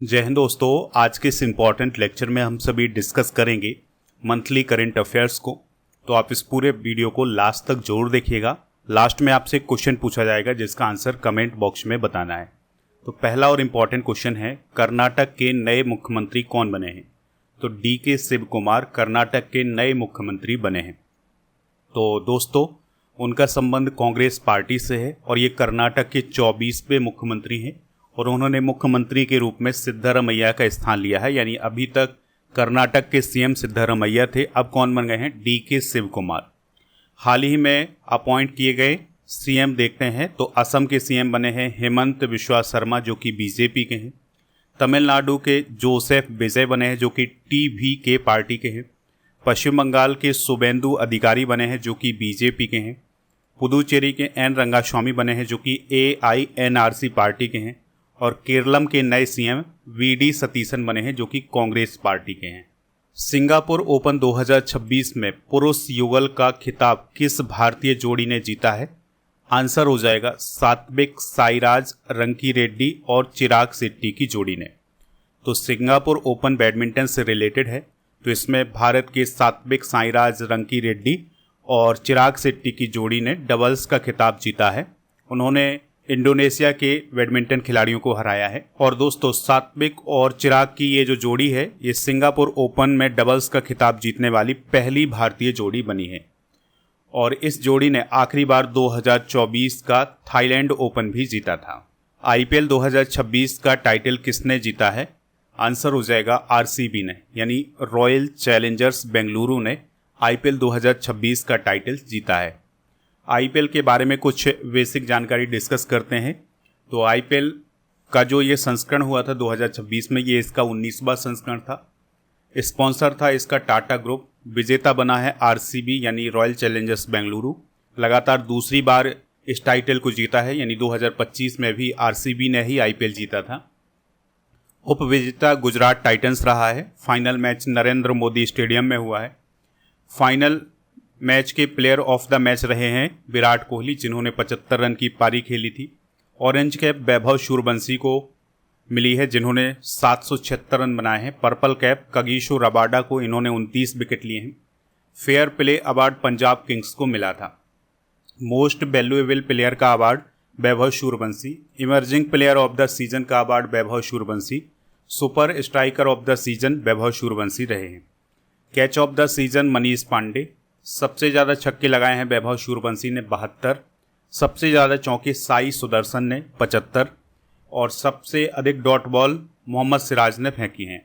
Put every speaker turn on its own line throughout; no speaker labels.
जय हिंद दोस्तों, आज के इस इम्पॉर्टेंट लेक्चर में हम सभी डिस्कस करेंगे मंथली करंट अफेयर्स को। तो आप इस पूरे वीडियो को लास्ट तक जरूर देखिएगा। लास्ट में आपसे एक क्वेश्चन पूछा जाएगा जिसका आंसर कमेंट बॉक्स में बताना है। तो पहला और इम्पॉर्टेंट क्वेश्चन है, कर्नाटक के नए मुख्यमंत्री कौन बने हैं? तो डी.के. शिव कुमार कर्नाटक के नए मुख्यमंत्री बने हैं। तो दोस्तों, उनका संबंध कांग्रेस पार्टी से है और ये कर्नाटक के 24वें मुख्यमंत्री हैं और उन्होंने मुख्यमंत्री के रूप में सिद्धरामैया का स्थान लिया है। यानी अभी तक कर्नाटक के सीएम सिद्धरामैया थे, अब कौन बन गए हैं? डी.के. शिव कुमार। हाल ही में अपॉइंट किए गए सीएम देखते हैं तो असम के सीएम बने हैं हेमंत बिस्वा शर्मा जो कि बीजेपी के हैं। तमिलनाडु के जोसेफ विजय बने हैं जो कि टी.वी.के. पार्टी के हैं। पश्चिम बंगाल के शुभेंदु अधिकारी बने हैं जो कि बीजेपी के हैं। पुदुचेरी के एन रंगास्वामी बने हैं जो कि AINRC पार्टी के हैं। और केरलम के नए सीएम वी.डी. सतीशन बने हैं जो कि कांग्रेस पार्टी के हैं। सिंगापुर ओपन 2026 में पुरुष युगल का खिताब किस भारतीय जोड़ी ने जीता है? आंसर हो जाएगा सात्विक साईराज रंकीरेड्डी और चिराग शेट्टी की जोड़ी ने। तो सिंगापुर ओपन बैडमिंटन से रिलेटेड है, तो इसमें भारत के सात्विक साईराज रंकीरेड्डी और चिराग शेट्टी की जोड़ी ने डबल्स का खिताब जीता है। उन्होंने इंडोनेशिया के बैडमिंटन खिलाड़ियों को हराया है। और दोस्तों, सात्विक और चिराग की ये जो जोड़ी है, ये सिंगापुर ओपन में डबल्स का खिताब जीतने वाली पहली भारतीय जोड़ी बनी है। और इस जोड़ी ने आखिरी बार 2024 का थाईलैंड ओपन भी जीता था। IPL 2026 का टाइटल किसने जीता है? आंसर हो जाएगा RCB ने, यानी रॉयल चैलेंजर्स बेंगलुरु ने IPL 2026 का टाइटल जीता है। IPL के बारे में कुछ बेसिक जानकारी डिस्कस करते हैं। तो IPL का जो ये संस्करण हुआ था 2026 में, ये इसका 19वां संस्करण था। स्पॉन्सर था इसका टाटा ग्रुप। विजेता बना है RCB यानी रॉयल चैलेंजर्स बेंगलुरु। लगातार दूसरी बार इस टाइटल को जीता है, यानी 2025 में भी RCB ने ही IPL जीता था। उपविजेता गुजरात टाइटंस रहा है। Final match Narendra Modi stadium में हुआ है। फाइनल मैच के प्लेयर ऑफ द मैच रहे हैं विराट कोहली, जिन्होंने 75 रन की पारी खेली थी। ऑरेंज कैप वैभव सूर्यवंशी को मिली है जिन्होंने 776 रन बनाए हैं। पर्पल कैप कगिसो रबाडा को, इन्होंने 29 विकेट लिए हैं। Fair play award Punjab Kings को मिला था। मोस्ट वैल्यूएबल प्लेयर का award Vaibhav Suryavanshi. Emerging player of the season का award Vaibhav Suryavanshi. Super striker of the season Vaibhav Suryavanshi रहे हैं। Catch of the season Manish Pandey. सबसे ज़्यादा छक्के लगाए हैं वैभव सूर्यवंशी ने 72। सबसे ज़्यादा चौके साई सुदर्शन ने 75 और सबसे अधिक डॉट बॉल मोहम्मद सिराज ने फेंकी हैं।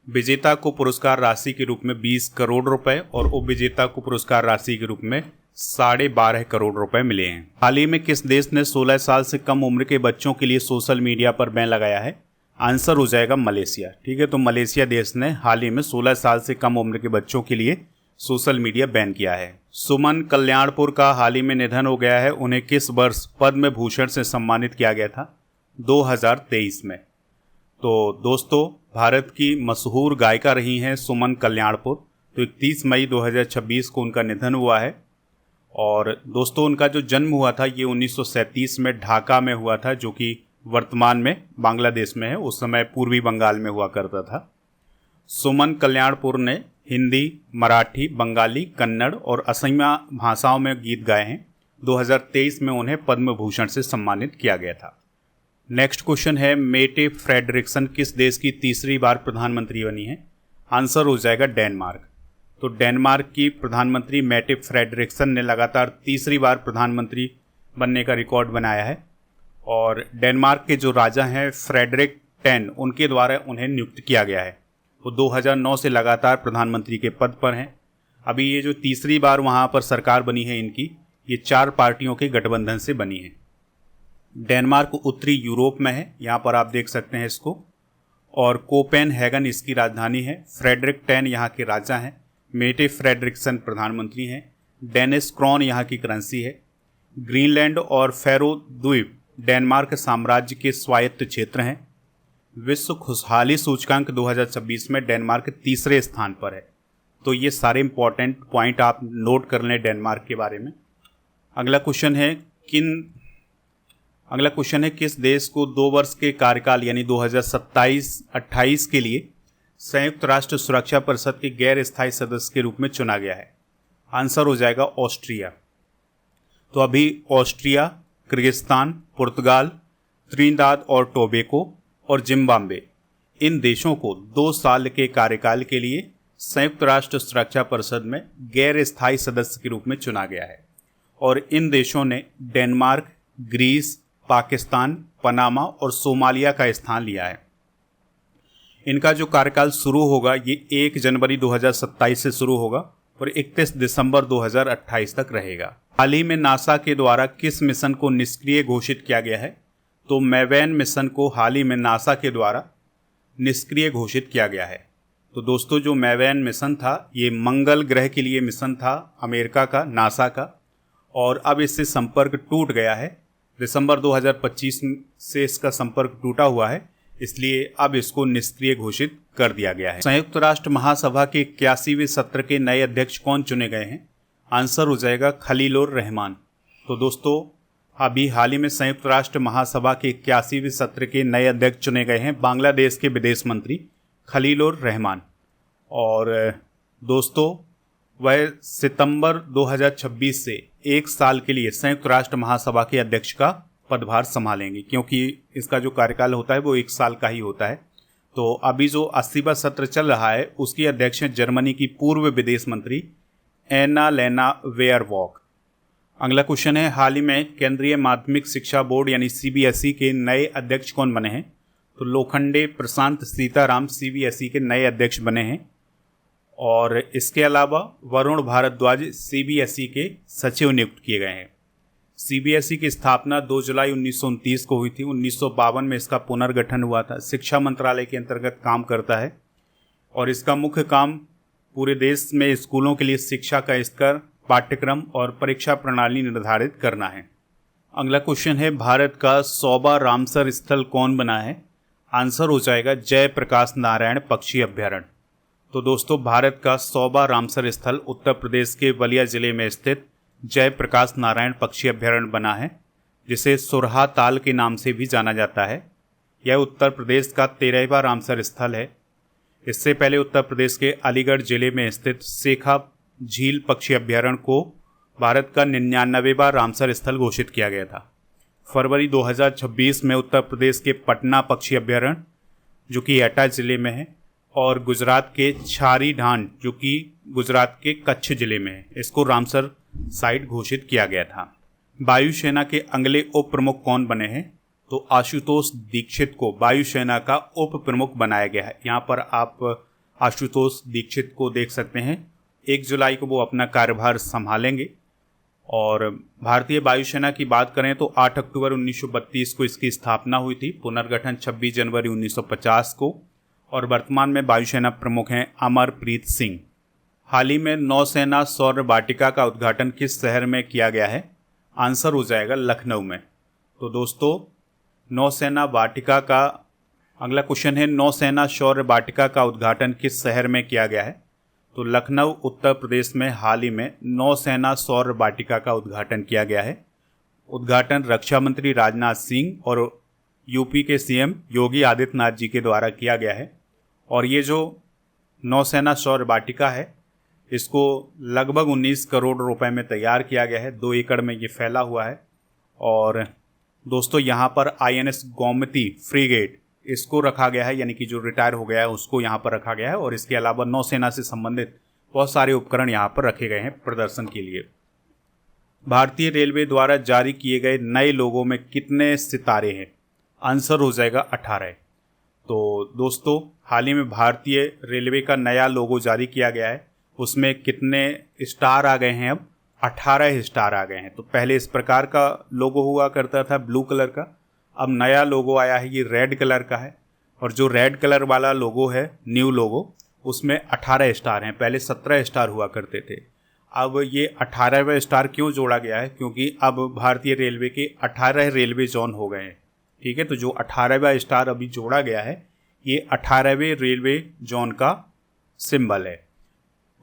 विजेता को पुरस्कार राशि के रूप में 20 करोड़ रुपए और उपविजेता को पुरस्कार राशि के रूप में 12.5 करोड़ रुपए मिले हैं। हाल ही में किस देश ने 16 साल से कम उम्र के बच्चों के लिए सोशल मीडिया पर बैन लगाया है? आंसर हो जाएगा मलेशिया। ठीक है, तो मलेशिया देश ने हाल ही में 16 साल से कम उम्र के बच्चों के लिए सोशल मीडिया बैन किया है। सुमन कल्याणपुर का हाल ही में निधन हो गया है। उन्हें किस वर्ष पद्म भूषण से सम्मानित किया गया था? 2023 में। तो दोस्तों, भारत की मशहूर गायिका रही हैं सुमन कल्याणपुर। तो 31 मई 2026 को उनका निधन हुआ है। और दोस्तों, उनका जो जन्म हुआ था ये 1937 में ढाका में हुआ था, जो कि वर्तमान में बांग्लादेश में है। उस समय पूर्वी बंगाल में हुआ करता था। सुमन कल्याणपुर ने हिंदी, मराठी, बंगाली, कन्नड़ और असमिया भाषाओं में गीत गाए हैं। 2023 में उन्हें पद्म भूषण से सम्मानित किया गया था। नेक्स्ट क्वेश्चन है, मेटे फ्रेडरिक्सन किस देश की तीसरी बार प्रधानमंत्री बनी है? आंसर हो जाएगा डेनमार्क। तो डेनमार्क की प्रधानमंत्री मेटे फ्रेडरिक्सन ने लगातार तीसरी बार प्रधानमंत्री बनने का रिकॉर्ड बनाया है। और डेनमार्क के जो राजा हैं फ्रेडरिक 10, उनके द्वारा उन्हें नियुक्त किया गया है। वो 2009 से लगातार प्रधानमंत्री के पद पर हैं। अभी ये जो तीसरी बार वहाँ पर सरकार बनी है इनकी, ये 4 पार्टियों के गठबंधन से बनी है। डेनमार्क उत्तरी यूरोप में है, यहाँ पर आप देख सकते हैं इसको। और कोपेनहेगन इसकी राजधानी है। फ्रेडरिक 10 यहाँ के राजा हैं। मेटे फ्रेडरिक्सन प्रधानमंत्री हैं। डेनिस क्रॉन यहाँ की करेंसी है। ग्रीनलैंड और फैरो द्वीप डेनमार्क साम्राज्य के स्वायत्त क्षेत्र हैं। विश्व खुशहाली सूचकांक 2026 में डेनमार्क तीसरे स्थान पर है। तो ये सारे इंपॉर्टेंट पॉइंट आप नोट कर लें डेनमार्क के बारे में। अगला क्वेश्चन है, किन अगला क्वेश्चन है, किस देश को 2 वर्ष के कार्यकाल यानी 2027-28 के लिए संयुक्त राष्ट्र सुरक्षा परिषद के गैर स्थायी सदस्य के रूप में चुना गया है? आंसर हो जाएगा ऑस्ट्रिया। तो अभी ऑस्ट्रिया, किर्गिस्तान, पुर्तगाल, त्रिनिदाद और टोबैगो और जिम्बाब्वे, इन देशों को 2 साल के कार्यकाल के लिए संयुक्त राष्ट्र सुरक्षा परिषद में गैर स्थायी सदस्य के रूप में चुना गया है। और इन देशों ने डेनमार्क, ग्रीस, पाकिस्तान, पनामा और सोमालिया का स्थान लिया है। इनका जो कार्यकाल शुरू होगा ये 1 जनवरी 2027 से शुरू होगा और 31 दिसंबर 2028 तक रहेगा। हाल ही में नासा के द्वारा किस मिशन को निष्क्रिय घोषित किया गया है? तो मैवेन मिशन को हाल ही में नासा के द्वारा निष्क्रिय घोषित किया गया है। तो दोस्तों, जो मैवेन मिशन था ये मंगल ग्रह के लिए मिशन था अमेरिका का, नासा का, और अब इससे संपर्क टूट गया है। दिसंबर 2025 से इसका संपर्क टूटा हुआ है, इसलिए अब इसको निष्क्रिय घोषित कर दिया गया है। संयुक्त राष्ट्र महासभा के 81वें सत्र के नए अध्यक्ष कौन चुने गए हैं? आंसर हो जाएगा खलीलुर रहमान। तो दोस्तों, अभी हाल ही में संयुक्त राष्ट्र महासभा के 81वें सत्र के नए अध्यक्ष चुने गए हैं बांग्लादेश के विदेश मंत्री खलीलुर रहमान। और दोस्तों, वह सितंबर 2026 से 1 साल के लिए संयुक्त राष्ट्र महासभा के अध्यक्ष का पदभार संभालेंगे, क्योंकि इसका जो कार्यकाल होता है वो 1 साल का ही होता है। तो अभी जो 80वां सत्र चल रहा है उसकी अध्यक्ष हैं जर्मनी की पूर्व विदेश मंत्री एनालेना वेयरवॉक। अगला क्वेश्चन है, हाल ही में केंद्रीय माध्यमिक शिक्षा बोर्ड यानी CBSE के नए अध्यक्ष कौन बने हैं? तो लोखंडे प्रशांत सीताराम CBSE के नए अध्यक्ष बने हैं। और इसके अलावा वरुण भारद्वाज CBSE के सचिव नियुक्त किए गए हैं। CBSE की स्थापना 2 जुलाई 1929 को हुई थी। 1952 में इसका पुनर्गठन हुआ था। शिक्षा मंत्रालय के अंतर्गत काम करता है और इसका मुख्य काम पूरे देश में स्कूलों के लिए शिक्षा का स्तर, पाठ्यक्रम और परीक्षा प्रणाली निर्धारित करना है। अगला क्वेश्चन है, भारत का 100वां रामसर स्थल कौन बना है? आंसर हो जाएगा जयप्रकाश नारायण पक्षी अभ्यारण्य। तो दोस्तों, भारत का 100वां रामसर स्थल उत्तर प्रदेश के बलिया जिले में स्थित जयप्रकाश नारायण पक्षी अभ्यारण्य बना है, जिसे सुरहा ताल के नाम से भी जाना जाता है। यह उत्तर प्रदेश का 13वां रामसर स्थल है। इससे पहले उत्तर प्रदेश के अलीगढ़ जिले में स्थित सेखा झील पक्षी अभ्यारण्य को भारत का 99वां रामसर स्थल घोषित किया गया था। फरवरी 2026 में उत्तर प्रदेश के पटना पक्षी अभ्यारण्य, जो कि एटा जिले में है, और गुजरात के छारी ढांड, जो कि गुजरात के कच्छ जिले में है, इसको रामसर साइट घोषित किया गया था। वायुसेना के अगले उप प्रमुख कौन बने हैं? तो आशुतोष दीक्षित को वायुसेना का उप प्रमुख बनाया गया है। यहाँ पर आप आशुतोष दीक्षित को देख सकते हैं। 1 जुलाई को वो अपना कार्यभार संभालेंगे। और भारतीय वायुसेना की बात करें तो 8 अक्टूबर 1932 को इसकी स्थापना हुई थी। पुनर्गठन 26 जनवरी 1950 को। और वर्तमान में वायुसेना प्रमुख हैं अमरप्रीत सिंह। हाल ही में नौसेना सौर वाटिका का उद्घाटन किस शहर में किया गया है? आंसर हो जाएगा लखनऊ में। तो दोस्तों, नौसेना वाटिका का अगला क्वेश्चन है, नौसेना सौर वाटिका का उद्घाटन किस शहर में किया गया है? तो लखनऊ उत्तर प्रदेश में हाल ही में नौसेना सौर वाटिका का उद्घाटन किया गया है। उद्घाटन रक्षा मंत्री राजनाथ सिंह और यूपी के CM योगी आदित्यनाथ जी के द्वारा किया गया है। और ये जो नौसेना सौर वाटिका है इसको लगभग 19 करोड़ रुपए में तैयार किया गया है। 2 एकड़ में ये फैला हुआ है। और दोस्तों, यहाँ पर INS गोमती फ्रीगेट इसको रखा गया है, यानी कि जो रिटायर हो गया है उसको यहाँ पर रखा गया है। और इसके अलावा नौसेना से संबंधित बहुत सारे उपकरण यहाँ पर रखे गए हैं प्रदर्शन के लिए। भारतीय रेलवे द्वारा जारी किए गए नए लोगों में कितने सितारे हैं? आंसर हो जाएगा 18। तो दोस्तों, हाल ही में भारतीय रेलवे का नया लोगो जारी किया गया है। उसमें कितने स्टार आ गए हैं? अब 18 स्टार आ गए हैं। तो पहले इस प्रकार का लोगो हुआ करता था ब्लू कलर का, अब नया लोगो आया है, ये रेड कलर का है। और जो रेड कलर वाला लोगो है, न्यू लोगो, उसमें 18 स्टार हैं। पहले 17 स्टार हुआ करते थे। अब ये 18वां स्टार क्यों जोड़ा गया है? क्योंकि अब भारतीय रेलवे के 18 रेलवे जोन हो गए हैं। ठीक है, तो जो 18वां स्टार अभी जोड़ा गया है ये 18वें रेलवे जोन का सिंबल है।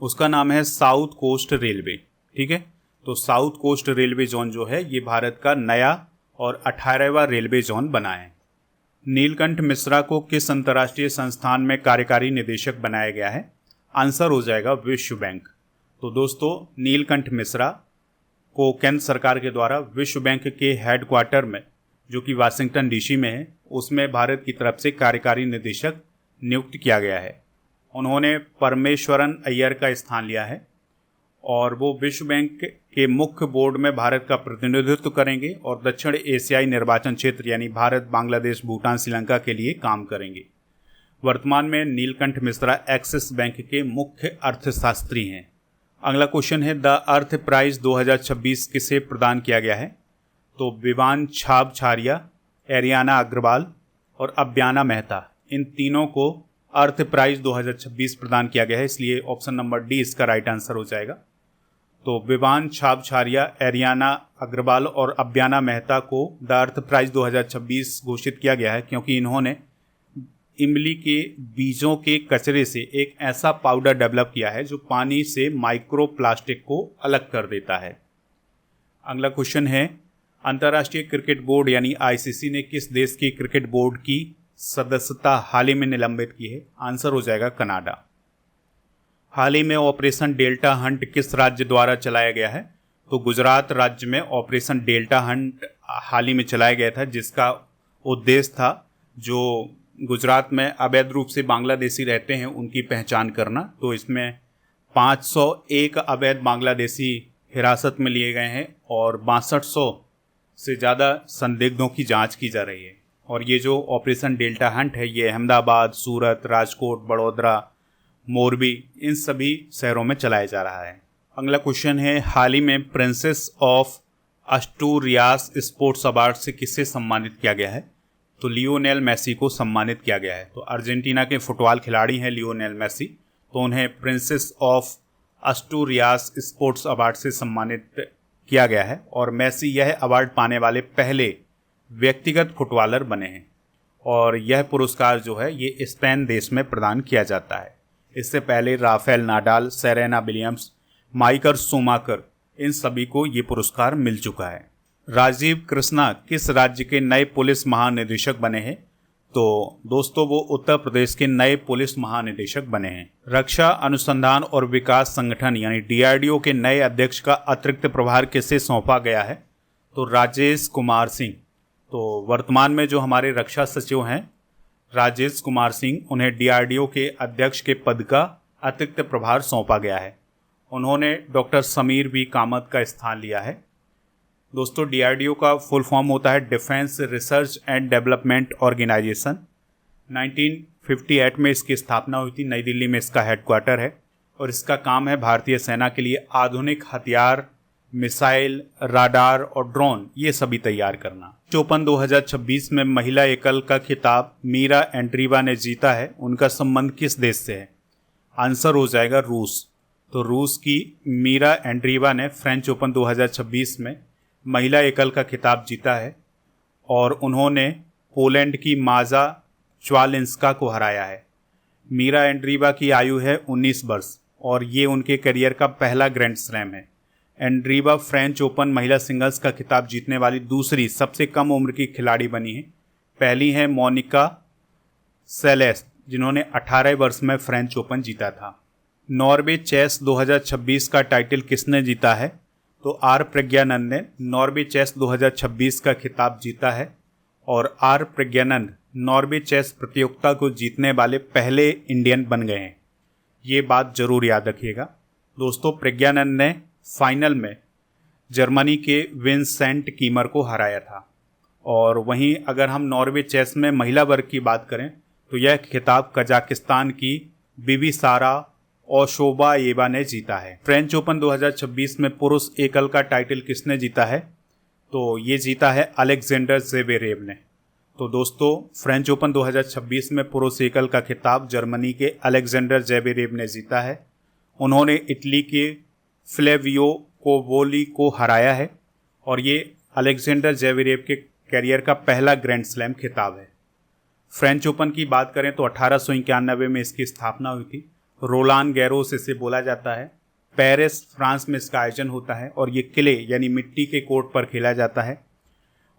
उसका नाम है साउथ कोस्ट रेलवे। ठीक है, तो साउथ कोस्ट रेलवे जोन जो है ये भारत का नया और 18वां रेलवे जोन बना है। नीलकंठ मिश्रा को किस अंतर्राष्ट्रीय संस्थान में कार्यकारी निदेशक बनाया गया है? आंसर हो जाएगा विश्व बैंक। तो दोस्तों, नीलकंठ मिश्रा को केंद्र सरकार के द्वारा विश्व बैंक के हेडक्वार्टर में, जो कि वाशिंगटन डीसी में है, उसमें भारत की तरफ से कार्यकारी निदेशक नियुक्त किया गया है। उन्होंने परमेश्वरन अय्यर का स्थान लिया है और वो विश्व बैंक के मुख्य बोर्ड में भारत का प्रतिनिधित्व करेंगे और दक्षिण एशियाई निर्वाचन क्षेत्र यानी भारत, बांग्लादेश, भूटान, श्रीलंका के लिए काम करेंगे। वर्तमान में नीलकंठ मिश्रा एक्सिस बैंक के मुख्य अर्थशास्त्री हैं। अगला क्वेश्चन है, द अर्थ प्राइज 2026 किसे प्रदान किया गया है? तो विवान छाबछारिया, एरियाना अग्रवाल और अब्याना मेहता, इन तीनों को अर्थ प्राइज 2026 प्रदान किया गया है, इसलिए ऑप्शन नंबर डी इसका राइट आंसर हो जाएगा। तो विवान छाबछारिया, एरियाना अग्रवाल और अब्याना मेहता को द अर्थ प्राइज 2026 घोषित किया गया है क्योंकि इन्होंने इमली के बीजों के कचरे से एक ऐसा पाउडर डेवलप किया है जो पानी से माइक्रो प्लास्टिक को अलग कर देता है। अगला क्वेश्चन है, अंतर्राष्ट्रीय क्रिकेट बोर्ड यानी आईसीसी ने किस देश के क्रिकेट बोर्ड की सदस्यता हाल ही में निलंबित की है? आंसर हो जाएगा कनाडा। हाल ही में ऑपरेशन डेल्टा हंट किस राज्य द्वारा चलाया गया है? तो गुजरात राज्य में ऑपरेशन डेल्टा हंट हाल ही में चलाया गया था, जिसका उद्देश्य था जो गुजरात में अवैध रूप से बांग्लादेशी रहते हैं उनकी पहचान करना। तो इसमें 501 अवैध बांग्लादेशी हिरासत में लिए गए हैं और 6200 से ज़्यादा संदिग्धों की जांच की जा रही है। और ये जो ऑपरेशन डेल्टा हंट है ये अहमदाबाद, सूरत, राजकोट, बड़ौदा, मोरबी, इन सभी शहरों में चलाया जा रहा है। अगला क्वेश्चन है, हाल ही में प्रिंसेस ऑफ अस्टूरियास स्पोर्ट्स अवार्ड से किसे सम्मानित किया गया है? तो लियोनेल मेसी को सम्मानित किया गया है। तो अर्जेंटीना के फुटबॉल खिलाड़ी हैं लियोनेल मेसी, तो उन्हें प्रिंसेस ऑफ अस्टूरियास स्पोर्ट्स अवार्ड से सम्मानित किया गया है और मेसी यह अवार्ड पाने वाले पहले व्यक्तिगत फुटबॉलर बने हैं और यह पुरस्कार जो है ये स्पेन देश में प्रदान किया जाता है। इससे पहले Rafael Nadal, Serena Williams, Michael Schumacher, इन सभी को ये पुरस्कार मिल चुका है। राजीव कृष्णा किस राज्य के नए पुलिस महानिदेशक बने हैं? तो दोस्तों, वो उत्तर प्रदेश के नए पुलिस महानिदेशक बने हैं। रक्षा अनुसंधान और विकास संगठन यानी डीआरडीओ के नए अध्यक्ष का अतिरिक्त प्रभार किसे सौंपा गया है? तो राजेश कुमार सिंह। तो वर्तमान में जो हमारे रक्षा सचिव हैं राजेश कुमार सिंह, उन्हें डीआरडीओ के अध्यक्ष के पद का अतिरिक्त प्रभार सौंपा गया है। उन्होंने डॉक्टर समीर वी कामत का स्थान लिया है। दोस्तों, डीआरडीओ का फुल फॉर्म होता है Defence Research and Development Organisation. 1958 में इसकी स्थापना हुई थी, नई दिल्ली में इसका हेडक्वार्टर है और इसका काम है भारतीय सेना के लिए आधुनिक हथियार, मिसाइल, राडार और ड्रोन ये सभी तैयार करना। ओपन 2026 में महिला एकल का खिताब मीरा एंड्रीवा ने जीता है। उनका संबंध किस देश से है? आंसर हो जाएगा रूस। तो रूस की मीरा एंड्रीवा ने फ्रेंच ओपन 2026 में महिला एकल का खिताब जीता है और उन्होंने पोलैंड की माजा च्वालिंस्का को हराया है। मीरा एंड्रीवा की आयु है 19 वर्ष और ये उनके करियर का पहला ग्रैंड स्लैम है। एंड्रीवा फ्रेंच ओपन महिला सिंगल्स का खिताब जीतने वाली दूसरी सबसे कम उम्र की खिलाड़ी बनी है। पहली है मोनिका सेलेस, जिन्होंने 18 वर्ष में फ्रेंच ओपन जीता था। नॉर्वे चेस 2026 का टाइटल किसने जीता है? तो आर प्रज्ञानंद ने नॉर्वे चेस 2026 का खिताब जीता है और आर प्रज्ञानंद नॉर्वे चेस प्रतियोगिता को जीतने वाले पहले इंडियन बन गए हैं। ये बात जरूर याद रखिएगा। दोस्तों, प्रज्ञानंद ने फाइनल में जर्मनी के विंसेंट कीमर को हराया था। और वहीं अगर हम नॉर्वे चेस में महिला वर्ग की बात करें तो यह खिताब कजाकिस्तान की बिबिसारा ओशोबाएवा ने जीता है। फ्रेंच ओपन 2026 में पुरुष एकल का टाइटल किसने जीता है? तो ये जीता है अलेक्जेंडर ज़वेरेव ने। तो दोस्तों, फ्रेंच ओपन 2026 में पुरुष एकल का खिताब जर्मनी के अलेक्जेंडर ज़वेरेव ने जीता है। उन्होंने इटली के फ्लेवियो कोवोली को हराया है और ये अलेक्जेंडर ज़वेरेव के करियर का पहला ग्रैंड स्लैम खिताब है। फ्रेंच ओपन की बात करें तो 1891 में इसकी स्थापना हुई थी। रोलान गैरोस इसे बोला जाता है। पेरिस फ्रांस में इसका आयोजन होता है और ये किले यानी मिट्टी के कोर्ट पर खेला जाता है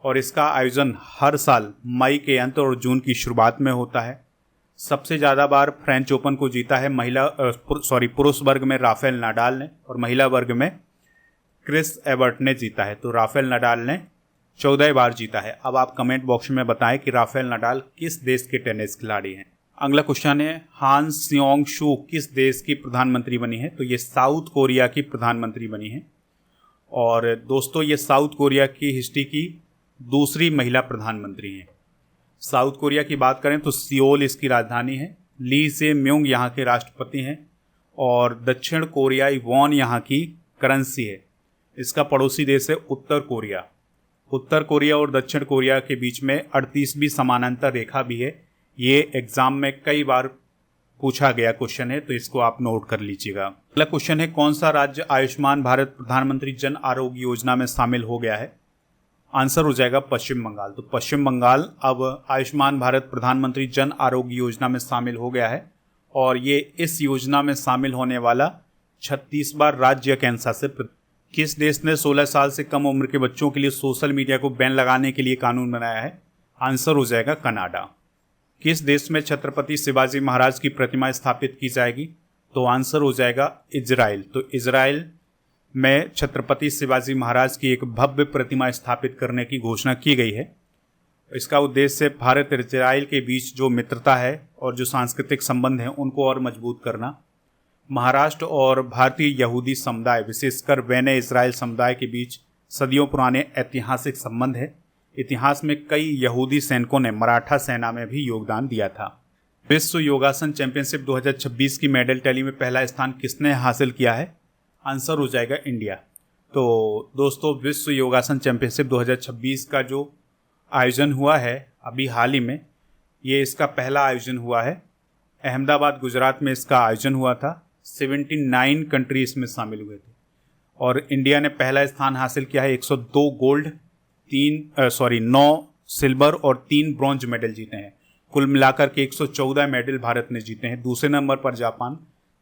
और इसका आयोजन हर साल मई के अंत और जून की शुरुआत में होता है। सबसे ज़्यादा बार फ्रेंच ओपन को जीता है पुरुष वर्ग में राफेल नाडाल ने, और महिला वर्ग में क्रिस एबर्ट ने जीता है। तो राफेल नाडाल ने 14 बार जीता है। अब आप कमेंट बॉक्स में बताएं कि राफेल नाडाल किस देश के टेनिस खिलाड़ी हैं। अगला क्वेश्चन है, हान सियोंग शू किस देश की प्रधानमंत्री बनी है? तो ये साउथ कोरिया की प्रधानमंत्री बनी है। और दोस्तों, ये साउथ कोरिया की हिस्ट्री की दूसरी महिला प्रधानमंत्री हैं। साउथ कोरिया की बात करें तो सियोल इसकी राजधानी है। ली से म्यूंग यहाँ के राष्ट्रपति हैं और दक्षिण कोरियाई वॉन यहाँ की करेंसी है। इसका पड़ोसी देश है उत्तर कोरिया। उत्तर कोरिया और दक्षिण कोरिया के बीच में 38वीं समानांतर रेखा भी है। ये एग्जाम में कई बार पूछा गया क्वेश्चन है, तो इसको आप नोट कर लीजिएगा। अगला क्वेश्चन है, कौन सा राज्य आयुष्मान भारत प्रधानमंत्री जन आरोग्य योजना में शामिल हो गया है? आंसर हो जाएगा पश्चिम बंगाल। तो पश्चिम बंगाल अब आयुष्मान भारत प्रधानमंत्री जन आरोग्य योजना में शामिल हो गया है और ये इस योजना में शामिल होने वाला 36वां राज्य कैंसा से। किस देश ने 16 साल से कम उम्र के बच्चों के लिए सोशल मीडिया को बैन लगाने के लिए कानून बनाया है? आंसर हो जाएगा कनाडा। किस देश में छत्रपति शिवाजी महाराज की प्रतिमा स्थापित की जाएगी? तो आंसर हो जाएगा इजराइल। तो इजराइल में छत्रपति शिवाजी महाराज की एक भव्य प्रतिमा स्थापित करने की घोषणा की गई है। इसका उद्देश्य भारत और इजराइल के बीच जो मित्रता है और जो सांस्कृतिक संबंध हैं उनको और मजबूत करना। महाराष्ट्र और भारतीय यहूदी समुदाय, विशेषकर वेने इजराइल समुदाय के बीच सदियों पुराने ऐतिहासिक संबंध है। इतिहास में कई यहूदी सैनिकों ने मराठा सेना में भी योगदान दिया था। विश्व योगासन चैंपियनशिप 2026 की मेडल टैली में पहला स्थान किसने हासिल किया है? आंसर हो जाएगा इंडिया। तो दोस्तों, विश्व योगासन चैंपियनशिप 2026 का जो आयोजन हुआ है अभी हाल ही में, ये इसका पहला आयोजन हुआ है। अहमदाबाद गुजरात में इसका आयोजन हुआ था। 79 कंट्री इसमें शामिल हुए थे और इंडिया ने पहला स्थान हासिल किया है। 102 गोल्ड, 9 सिल्वर और 3 ब्रॉन्ज मेडल जीते हैं। कुल मिलाकर के 114 मेडल भारत ने जीते हैं। दूसरे नंबर पर जापान,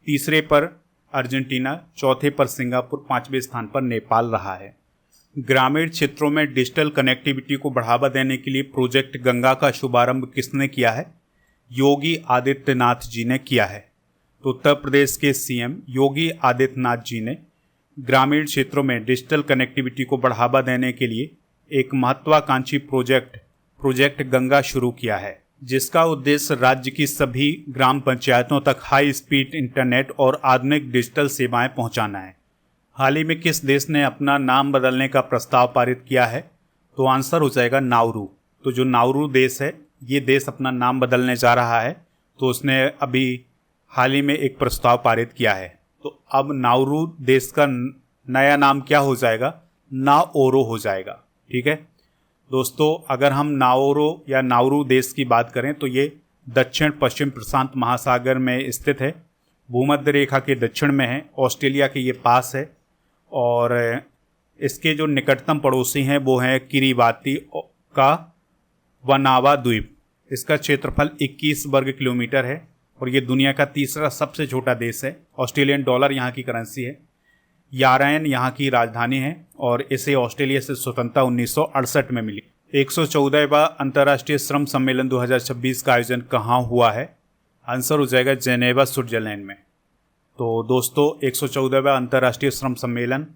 तीसरे पर अर्जेंटीना, चौथे पर सिंगापुर, 5वें स्थान पर नेपाल रहा है। ग्रामीण क्षेत्रों में डिजिटल कनेक्टिविटी को बढ़ावा देने के लिए प्रोजेक्ट गंगा का शुभारंभ किसने किया है? योगी आदित्यनाथ जी ने किया है। तो उत्तर प्रदेश के सीएम योगी आदित्यनाथ जी ने ग्रामीण क्षेत्रों में डिजिटल कनेक्टिविटी को बढ़ावा देने के लिए एक महत्वाकांक्षी प्रोजेक्ट गंगा शुरू किया है, जिसका उद्देश्य राज्य की सभी ग्राम पंचायतों तक हाई स्पीड इंटरनेट और आधुनिक डिजिटल सेवाएं पहुंचाना है। हाल ही में किस देश ने अपना नाम बदलने का प्रस्ताव पारित किया है? तो आंसर हो जाएगा नाउरू। तो जो नाउरू देश है, ये देश अपना नाम बदलने जा रहा है, तो उसने अभी हाल ही में एक प्रस्ताव पारित किया है। तो अब नाउरू देश का नया नाम क्या हो जाएगा? नाओरो हो जाएगा। ठीक है दोस्तों, अगर हम नाओरो या नाउरू देश की बात करें तो ये दक्षिण पश्चिम प्रशांत महासागर में स्थित है। भूमध्य रेखा के दक्षिण में है, ऑस्ट्रेलिया के ये पास है और इसके जो निकटतम पड़ोसी हैं वो हैं किरिबाती का वनावा द्वीप। इसका क्षेत्रफल 21 वर्ग किलोमीटर है और ये दुनिया का तीसरा सबसे छोटा देश है। ऑस्ट्रेलियन डॉलर यहाँ की करेंसी है। यारेन यहाँ की राजधानी है और इसे ऑस्ट्रेलिया से स्वतंत्रता 1968 में मिली। 114वां अंतर्राष्ट्रीय श्रम सम्मेलन 2026 का आयोजन कहाँ हुआ है? आंसर हो जाएगा जेनेवा, स्विट्जरलैंड में। तो दोस्तों, 114वां अंतर्राष्ट्रीय श्रम सम्मेलन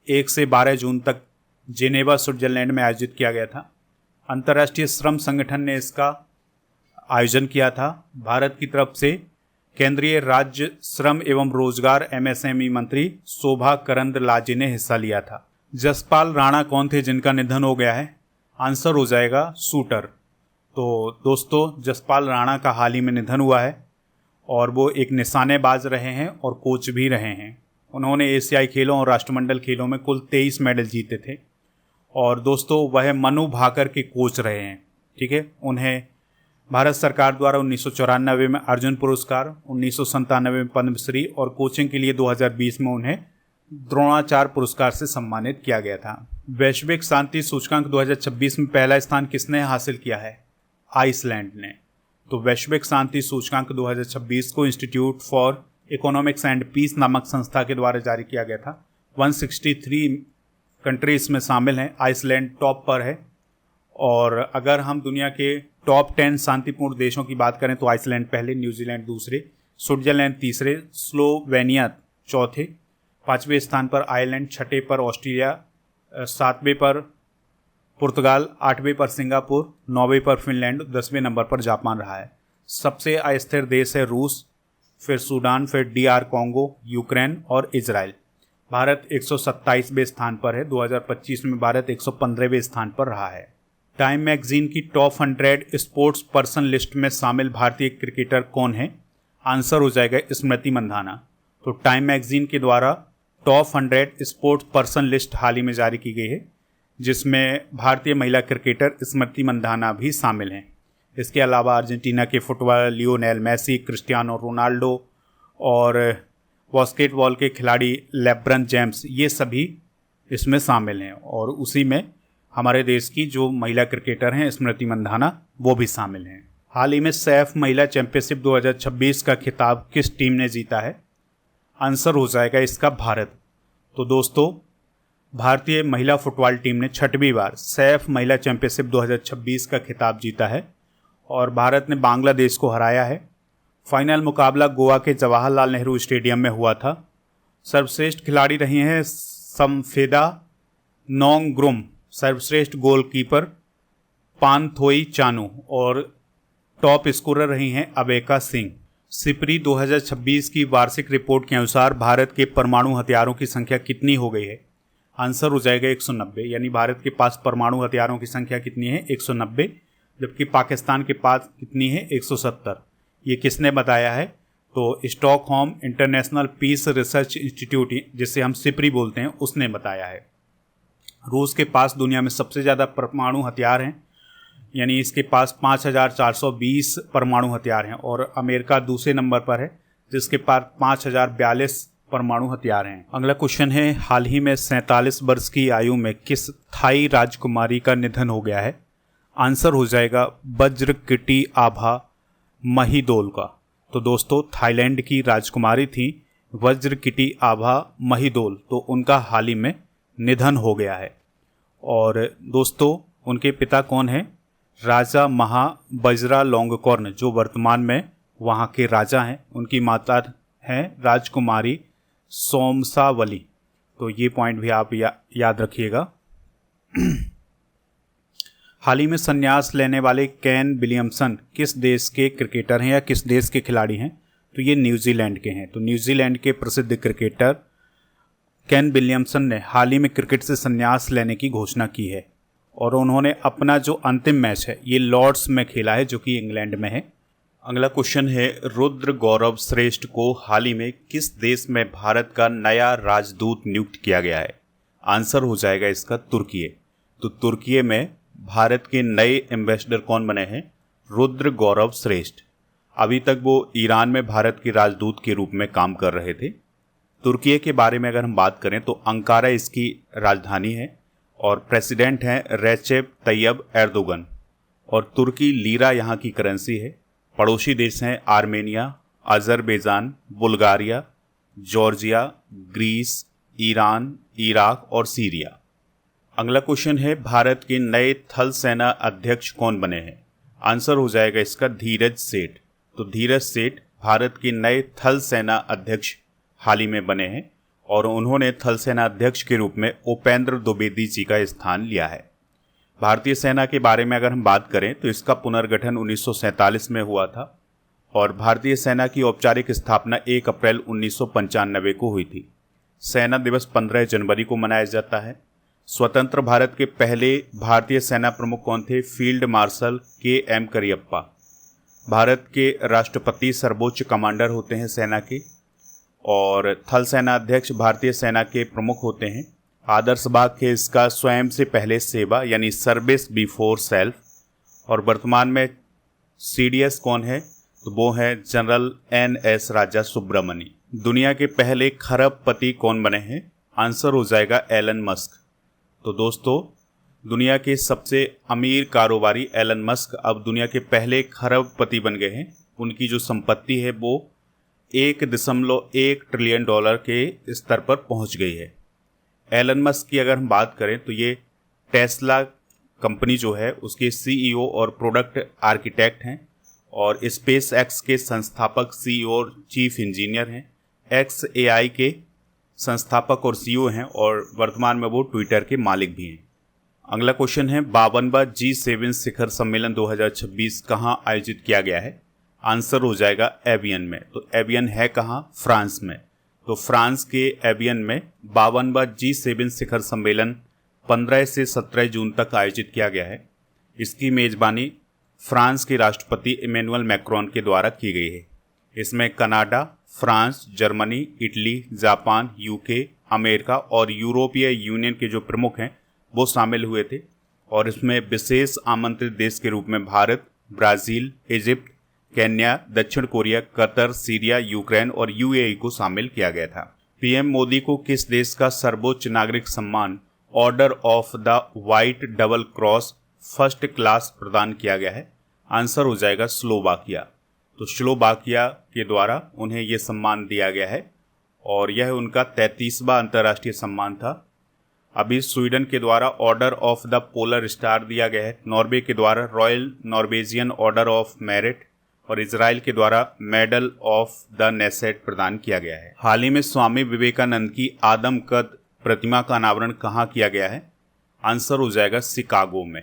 1 से 12 जून तक जेनेवा, स्विट्जरलैंड में आयोजित किया गया था। अंतर्राष्ट्रीय श्रम संगठन ने इसका आयोजन किया था। भारत की तरफ से केंद्रीय राज्य श्रम एवं रोजगार MSME मंत्री शोभा करंदलाजे ने हिस्सा लिया था। जसपाल राणा कौन थे जिनका निधन हो गया है? आंसर हो जाएगा शूटर। तो दोस्तों, जसपाल राणा का हाल ही में निधन हुआ है और वो एक निशानेबाज रहे हैं और कोच भी रहे हैं। उन्होंने एशियाई खेलों और राष्ट्रमंडल खेलों में कुल 23 मेडल जीते थे और दोस्तों वह मनु भाकर के कोच रहे हैं। ठीक है, उन्हें भारत सरकार द्वारा 1994 में अर्जुन पुरस्कार, 1997 में पद्मश्री और कोचिंग के लिए 2020 में उन्हें द्रोणाचार्य पुरस्कार से सम्मानित किया गया था। वैश्विक शांति सूचकांक 2026 में पहला स्थान किसने हासिल किया है? आइसलैंड ने। तो वैश्विक शांति सूचकांक 2026 को Institute for Economics and Peace नामक संस्था के द्वारा जारी किया गया था। 163 कंट्रीज में शामिल हैं। आइसलैंड टॉप पर है और अगर हम दुनिया के टॉप 10 शांतिपूर्ण देशों की बात करें तो आइसलैंड पहले, न्यूजीलैंड दूसरे, स्विट्जरलैंड तीसरे, स्लोवेनिया चौथे, 5वें स्थान पर आयरलैंड, 6ठे पर ऑस्ट्रेलिया, 7वें पर पुर्तगाल, 8वें पर सिंगापुर, 9वें पर फिनलैंड, 10वें नंबर पर जापान रहा है। सबसे अस्थिर देश है रूस, फिर सूडान, फिर DR कॉन्गो, यूक्रेन और इजराइल। भारत 127वें स्थान पर है। 2025 में भारत 115वें स्थान पर रहा है। टाइम मैगजीन की टॉप 100 स्पोर्ट्स पर्सन लिस्ट में शामिल भारतीय क्रिकेटर कौन है? आंसर हो जाएगा स्मृति मंधाना। तो टाइम मैगजीन के द्वारा टॉप 100 स्पोर्ट्स पर्सन लिस्ट हाल ही में जारी की गई है, जिसमें भारतीय महिला क्रिकेटर स्मृति मंधाना भी शामिल हैं। इसके अलावा अर्जेंटीना के footballer Lionel Messi, Cristiano Ronaldo और बास्केटबॉल के खिलाड़ी लेब्रन जेम्स, ये सभी इसमें शामिल हैं। और उसी में हमारे देश की जो महिला क्रिकेटर हैं स्मृति मंधाना, वो भी शामिल हैं। हाल ही में सैफ महिला चैंपियनशिप 2026 का खिताब किस टीम ने जीता है? आंसर हो जाएगा इसका भारत। तो दोस्तों, भारतीय महिला फुटबॉल टीम ने 6वीं बार सैफ महिला चैंपियनशिप 2026 का खिताब जीता है और भारत ने बांग्लादेश को हराया है। फाइनल मुकाबला गोवा के जवाहरलाल नेहरू स्टेडियम में हुआ था। सर्वश्रेष्ठ खिलाड़ी रही हैं समफेदा नोंगग्रुम, सर्वश्रेष्ठ गोलकीपर पानथोई चानू और टॉप स्कोरर रही हैं अबेका सिंह। सिपरी 2026 की वार्षिक रिपोर्ट के अनुसार भारत के परमाणु हथियारों की संख्या कितनी हो गई है? आंसर हो जाएगा 190। यानी भारत के पास परमाणु हथियारों की संख्या कितनी है? 190, जबकि पाकिस्तान के पास कितनी है? 170। ये किसने बताया है? तो Stockholm International Peace Research Institute, जिसे हम सिपरी बोलते हैं, उसने बताया है। रूस के पास दुनिया में सबसे ज़्यादा परमाणु हथियार हैं, यानी इसके पास 5420 परमाणु हथियार हैं और अमेरिका दूसरे नंबर पर है, जिसके पास 5042 परमाणु हथियार हैं। अगला क्वेश्चन है, हाल ही में 47 वर्ष की आयु में किस थाई राजकुमारी का निधन हो गया है? आंसर हो जाएगा वज्रकिटी आभा महिदोल का। तो दोस्तों, थाईलैंड की राजकुमारी थी वज्रकिटी आभा महिदोल, तो उनका हाल ही में निधन हो गया है। और दोस्तों, उनके पिता कौन हैं? राजा महा बजरा लोंगकॉर्न, जो वर्तमान में वहाँ के राजा हैं। उनकी माता हैं राजकुमारी सोमसावली। तो ये पॉइंट भी आप याद रखिएगा। हाल ही में संन्यास लेने वाले केन विलियमसन किस देश के क्रिकेटर हैं या किस देश के खिलाड़ी हैं? तो ये न्यूजीलैंड के हैं। तो न्यूजीलैंड के प्रसिद्ध क्रिकेटर केन विलियमसन ने हाल ही में क्रिकेट से संन्यास लेने की घोषणा की है और उन्होंने अपना जो अंतिम मैच है ये लॉर्ड्स में खेला है, जो कि इंग्लैंड में है। अगला क्वेश्चन है, रुद्र गौरव श्रेष्ठ को हाल ही में किस देश में भारत का नया राजदूत नियुक्त किया गया है? आंसर हो जाएगा इसका तुर्की। तो तुर्की में भारत के नए एम्बेसडर कौन बने हैं? रुद्र गौरव श्रेष्ठ। अभी तक वो ईरान में भारत के राजदूत के रूप में काम कर रहे थे। तुर्की के बारे में अगर हम बात करें तो अंकारा इसकी राजधानी है और प्रेसिडेंट हैं रेसेप तैयब एर्दोगन और तुर्की लीरा यहाँ की करेंसी है। पड़ोसी देश हैं Armenia, Azerbaijan, Bulgaria, Georgia, Greece, Iran, Iraq और सीरिया। अगला क्वेश्चन है, भारत के नए थल सेना अध्यक्ष कौन बने हैं? आंसर हो जाएगा इसका धीरज सेठ। तो धीरज सेठ भारत के नए थल सेना अध्यक्ष हाल ही में बने हैं और उन्होंने थल सेना अध्यक्ष के रूप में उपेंद्र द्विवेदी जी का स्थान लिया है। भारतीय सेना के बारे में अगर हम बात करें तो इसका पुनर्गठन 1947 में हुआ था और भारतीय सेना की औपचारिक स्थापना 1 अप्रैल 1995 को हुई थी। सेना दिवस 15 जनवरी को मनाया जाता है। स्वतंत्र भारत के पहले भारतीय सेना प्रमुख कौन थे? Field marshal KM Cariappa. Bharat के राष्ट्रपति सर्वोच्च कमांडर होते हैं सेना के और थल सेना अध्यक्ष भारतीय सेना के प्रमुख होते हैं। आदर्श वाक्य है इसका स्वयं से पहले सेवा, यानी सर्विस बिफोर सेल्फ। और वर्तमान में CDS कौन है? तो वो है जनरल NS राजा सुब्रमणी। दुनिया के पहले खरबपति कौन बने हैं? आंसर हो जाएगा एलन मस्क। तो दोस्तों, दुनिया के सबसे अमीर कारोबारी एलन मस्क अब दुनिया के पहले खरबपति बन गए हैं। उनकी जो संपत्ति है वो 1.1 ट्रिलियन डॉलर के स्तर पर पहुंच गई है। एलन मस्क की अगर हम बात करें तो ये टेस्ला कंपनी जो है उसके सीईओ और प्रोडक्ट आर्किटेक्ट हैं और स्पेस एक्स के संस्थापक सीईओ और चीफ इंजीनियर हैं। एक्स एआई के संस्थापक और सीईओ हैं और वर्तमान में वो ट्विटर के मालिक भी हैं। अगला क्वेश्चन है 52वां G7 शिखर सम्मेलन 2026 कहाँ आयोजित किया गया है? आंसर हो जाएगा एवियन में। तो एवियन है कहाँ? फ्रांस में। तो फ्रांस के एवियन में 52वां G7 शिखर सम्मेलन 15 से 17 जून तक आयोजित किया गया है। इसकी मेजबानी फ्रांस के राष्ट्रपति इमैनुअल मैक्रोन के द्वारा की गई है। इसमें Canada, France, Germany, Italy, Japan, UK, America और यूरोपीय यूनियन के जो प्रमुख हैं वो शामिल हुए थे और इसमें विशेष आमंत्रित देश के रूप में भारत, ब्राज़ील, इजिप्ट, केन्या, दक्षिण कोरिया, कतर, सीरिया, यूक्रेन और यूएई को शामिल किया गया था। पीएम मोदी को किस देश का सर्वोच्च नागरिक सम्मान order of the white double cross first class प्रदान किया गया है? आंसर हो जाएगा स्लोवाकिया। तो स्लोवाकिया के द्वारा उन्हें यह सम्मान दिया गया है और यह उनका 33वां अंतर्राष्ट्रीय सम्मान था। अभी स्वीडन के द्वारा order of the polar star दिया गया है, नॉर्वे के द्वारा royal Norwegian order of merit और इजराइल के द्वारा मेडल ऑफ द नेसेट प्रदान किया गया है। हाल ही में स्वामी विवेकानंद की आदमकद प्रतिमा का अनावरण कहाँ किया गया है? आंसर हो जाएगा शिकागो में।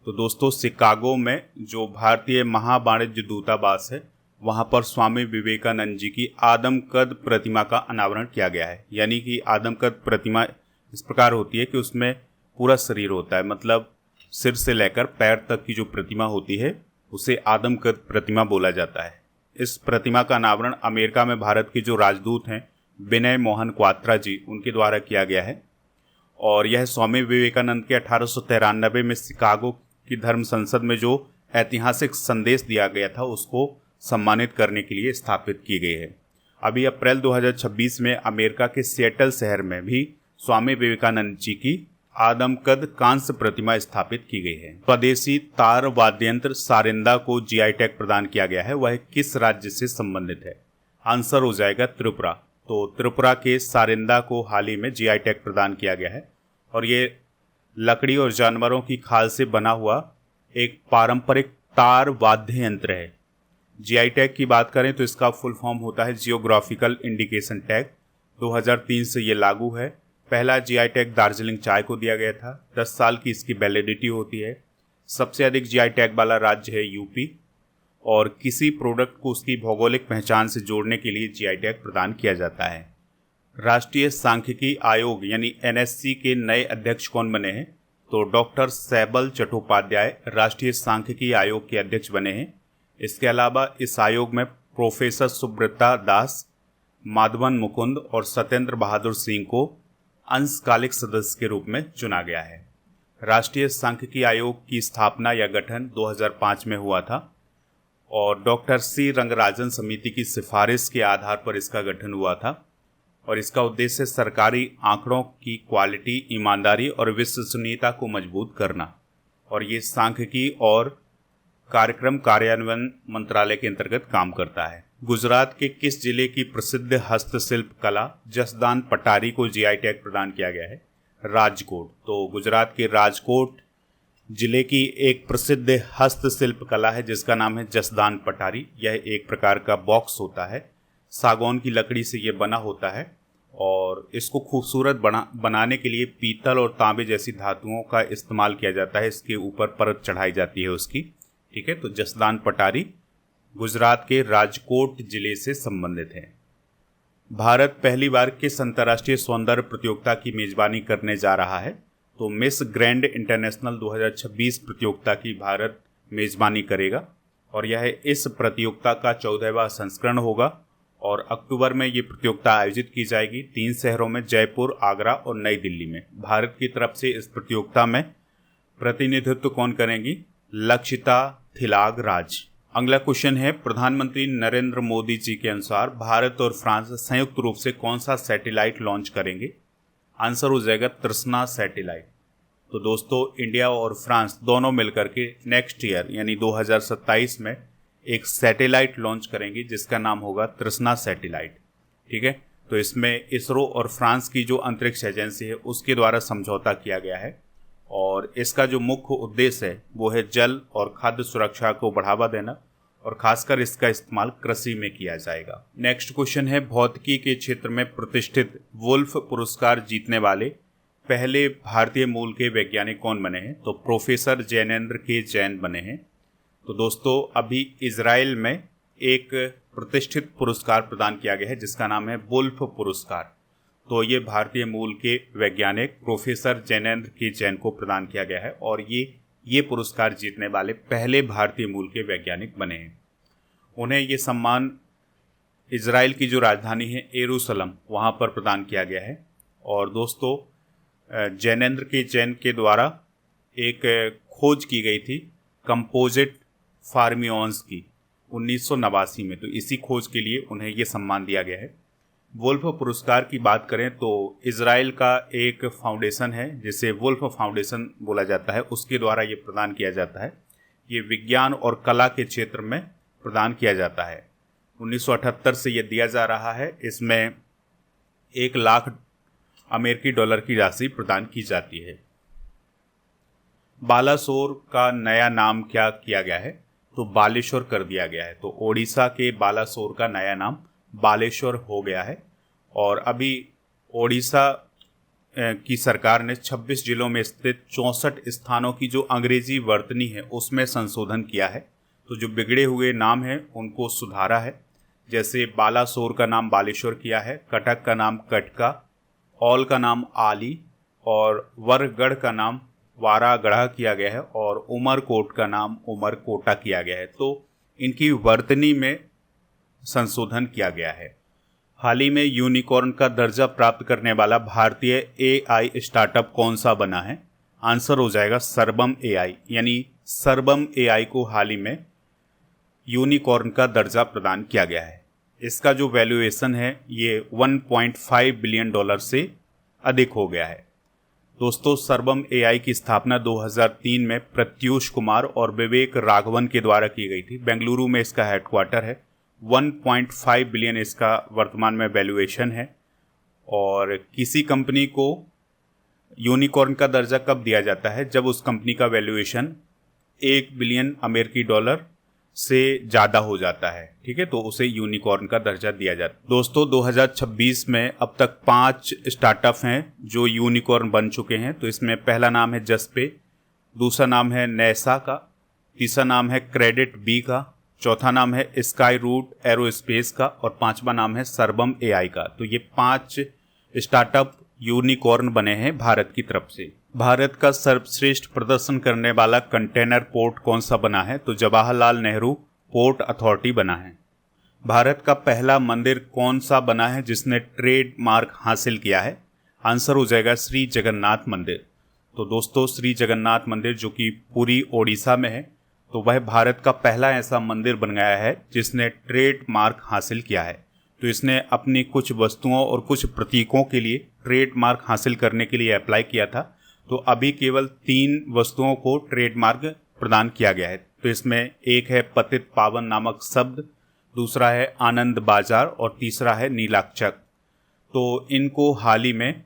तो दोस्तों शिकागो में जो भारतीय महावाणिज्य दूतावास है वहाँ पर स्वामी विवेकानंद जी की आदमकद प्रतिमा का अनावरण किया गया है। यानी कि आदमकद प्रतिमा इस प्रकार होती है कि उसमें पूरा शरीर होता है, मतलब सिर से लेकर पैर तक की जो प्रतिमा होती है उसे आदमकद प्रतिमा बोला जाता है। इस प्रतिमा का अनावरण अमेरिका में भारत के जो राजदूत हैं विनय मोहन क्वात्रा जी उनके द्वारा किया गया है और यह स्वामी विवेकानंद के 1893 में शिकागो की धर्म संसद में जो ऐतिहासिक संदेश दिया गया था उसको सम्मानित करने के लिए स्थापित की गई है। अभी अप्रैल 2026 में अमेरिका के सिएटल शहर में भी स्वामी विवेकानंद जी की आदमकद कांस्य प्रतिमा स्थापित की गई है। स्वदेशी तार वाद्य यंत्र सारिंदा को जीआई टैग प्रदान किया गया है, वह किस राज्य से संबंधित है? आंसर हो जाएगा त्रिपुरा। तो त्रिपुरा के सारिंदा को हाल ही में जीआई टैग प्रदान किया गया है और ये लकड़ी और जानवरों की खाल से बना हुआ एक पारंपरिक तार वाद्य यंत्र है। जीआई टैग की बात करें तो इसका फुल फॉर्म होता है जियोग्राफिकल इंडिकेशन टैग। 2003 से ये लागू है। पहला जीआई टैग दार्जिलिंग चाय को दिया गया था। 10 साल की इसकी वैलिडिटी होती है। सबसे अधिक जीआई टैग वाला राज्य है यूपी और किसी प्रोडक्ट को उसकी भौगोलिक पहचान से जोड़ने के लिए जीआई टैग प्रदान किया जाता है। राष्ट्रीय सांख्यिकी आयोग यानी एनएससी के नए अध्यक्ष कौन बने हैं? तो डॉक्टर सैबल चट्टोपाध्याय राष्ट्रीय सांख्यिकी आयोग के अध्यक्ष बने हैं। इसके अलावा इस आयोग में प्रोफेसर सुब्रता दास, माधवन मुकुंद और सत्येंद्र बहादुर सिंह को अंशकालिक सदस्य के रूप में चुना गया है। राष्ट्रीय सांख्यिकी आयोग की स्थापना या गठन 2005 में हुआ था और डॉक्टर सी रंगराजन समिति की सिफारिश के आधार पर इसका गठन हुआ था और इसका उद्देश्य सरकारी आंकड़ों की क्वालिटी, ईमानदारी और विश्वसनीयता को मजबूत करना और ये सांख्यिकी और कार्यक्रम कार्यान्वयन मंत्रालय के अंतर्गत काम करता है। गुजरात के किस जिले की प्रसिद्ध हस्तशिल्प कला जसदान पटारी को जीआई टैग प्रदान किया गया है? राजकोट। तो गुजरात के राजकोट जिले की एक प्रसिद्ध हस्तशिल्प कला है जिसका नाम है जसदान पटारी। यह एक प्रकार का बॉक्स होता है, सागौन की लकड़ी से ये बना होता है और इसको खूबसूरत बनाने के लिए पीतल और तांबे जैसी धातुओं का इस्तेमाल किया जाता है। इसके ऊपर परत चढ़ाई जाती है उसकी। ठीक है, तो जसदान पटारी गुजरात के राजकोट जिले से संबंधित है। भारत पहली बार किस अंतर्राष्ट्रीय सौंदर्य प्रतियोगिता की मेजबानी करने जा रहा है? तो मिस ग्रैंड इंटरनेशनल 2026 प्रतियोगिता की भारत मेजबानी करेगा और यह इस प्रतियोगिता का 14वां संस्करण होगा और अक्टूबर में ये प्रतियोगिता आयोजित की जाएगी 3 शहरों में, जयपुर, आगरा और नई दिल्ली में। भारत की तरफ से इस प्रतियोगिता में प्रतिनिधित्व कौन करेंगी? लक्षिता थिलागराज। अगला क्वेश्चन है प्रधानमंत्री नरेंद्र मोदी जी के अनुसार भारत और फ्रांस संयुक्त रूप से कौन सा सैटेलाइट लॉन्च करेंगे? आंसर हो जाएगा तृष्णा सैटेलाइट। तो दोस्तों इंडिया और फ्रांस दोनों मिलकर के नेक्स्ट ईयर यानी 2027 में एक सैटेलाइट लॉन्च करेंगे जिसका नाम होगा तृष्णा सैटेलाइट। ठीक है, तो इसमें इसरो और फ्रांस की जो अंतरिक्ष एजेंसी है उसके द्वारा समझौता किया गया है और इसका जो मुख्य उद्देश्य है वो है जल और खाद्य सुरक्षा को बढ़ावा देना, और खासकर इसका इस्तेमाल कृषि में किया जाएगा। नेक्स्ट क्वेश्चन है, भौतिकी के क्षेत्र में प्रतिष्ठित वुल्फ पुरस्कार जीतने वाले पहले भारतीय मूल के वैज्ञानिक कौन बने हैं? तो प्रोफेसर जैनेंद्र के जैन बने हैं। तो दोस्तों अभी इजराइल में एक प्रतिष्ठित पुरस्कार प्रदान किया गया है जिसका नाम है वुल्फ पुरस्कार। तो ये भारतीय मूल के वैज्ञानिक प्रोफेसर जैनेंद्र के जैन को प्रदान किया गया है और ये पुरस्कार जीतने वाले पहले भारतीय मूल के वैज्ञानिक बने हैं। उन्हें ये सम्मान इजराइल की जो राजधानी है यरूशलेम वहाँ पर प्रदान किया गया है। और दोस्तों जैनेंद्र के जैन के द्वारा एक खोज की गई थी कंपोजिट फार्मियॉन्स की 1989 में, तो इसी खोज के लिए उन्हें ये सम्मान दिया गया है। वुल्फ पुरस्कार की बात करें तो इजराइल का एक फाउंडेशन है जिसे वुल्फ फाउंडेशन बोला जाता है, उसके द्वारा ये प्रदान किया जाता है। ये विज्ञान और कला के क्षेत्र में प्रदान किया जाता है। 1978 से ये दिया जा रहा है। इसमें 1 लाख अमेरिकी डॉलर की राशि प्रदान की जाती है। बालासोर का नया नाम क्या किया गया है? तो बालेश्वर कर दिया गया है। तो ओडिशा के बालासोर का नया नाम बालेश्वर हो गया है। और अभी ओडिशा की सरकार ने 26 जिलों में स्थित 64 स्थानों की जो अंग्रेजी वर्तनी है उसमें संशोधन किया है। तो जो बिगड़े हुए नाम हैं उनको सुधारा है। जैसे बालासोर का नाम बालेश्वर किया है, कटक का नाम कटका, औल का नाम आली और वरगढ़ का नाम वारागढ़ा किया गया है और उमरकोट का नाम उमरकोटा किया गया है। तो इनकी वर्तनी में संशोधन किया गया है। हाल ही में यूनिकॉर्न का दर्जा प्राप्त करने वाला भारतीय एआई स्टार्टअप कौन सा बना है? आंसर हो जाएगा सर्बम एआई। यानी सर्बम एआई को हाल ही में यूनिकॉर्न का दर्जा प्रदान किया गया है। इसका जो वैल्यूएशन है ये 1.5 बिलियन डॉलर से अधिक हो गया है। दोस्तों सर्बम एआई की स्थापना 2003 में प्रत्यूष कुमार और विवेक राघवन के द्वारा की गई थी। बेंगलुरु में इसका हेडक्वार्टर है। 1.5 बिलियन इसका वर्तमान में वैल्यूएशन है। और किसी कंपनी को यूनिकॉर्न का दर्जा कब दिया जाता है? जब उस कंपनी का वैल्यूएशन 1 बिलियन अमेरिकी डॉलर से ज़्यादा हो जाता है, ठीक है, तो उसे यूनिकॉर्न का दर्जा दिया जाता है। दोस्तों 2026 में अब तक 5 स्टार्टअप हैं जो यूनिकॉर्न बन चुके हैं। तो इसमें पहला नाम है जसपे, दूसरा नाम है नैसा का, तीसरा नाम है क्रेडिट बी का, चौथा नाम है स्काई रूट एरोस्पेस का और पांचवा नाम है सर्बम एआई का। तो ये 5 स्टार्टअप यूनिकॉर्न बने हैं भारत की तरफ से। भारत का सर्वश्रेष्ठ प्रदर्शन करने वाला कंटेनर पोर्ट कौन सा बना है? तो जवाहरलाल नेहरू पोर्ट अथॉरिटी बना है। भारत का पहला मंदिर कौन सा बना है जिसने ट्रेडमार्क हासिल किया है? आंसर हो जाएगा श्री जगन्नाथ मंदिर। तो दोस्तों श्री जगन्नाथ मंदिर जो कि पूरी ओडिशा में है, तो वह भारत का पहला ऐसा मंदिर बन गया है जिसने ट्रेडमार्क हासिल किया है। तो इसने अपनी कुछ वस्तुओं और कुछ प्रतीकों के लिए ट्रेडमार्क हासिल करने के लिए अप्लाई किया था। तो अभी केवल 3 वस्तुओं को ट्रेडमार्क प्रदान किया गया है। तो इसमें एक है पतित पावन नामक शब्द, दूसरा है आनंद बाजार और तीसरा है नीलाक्षक। तो इनको हाल ही में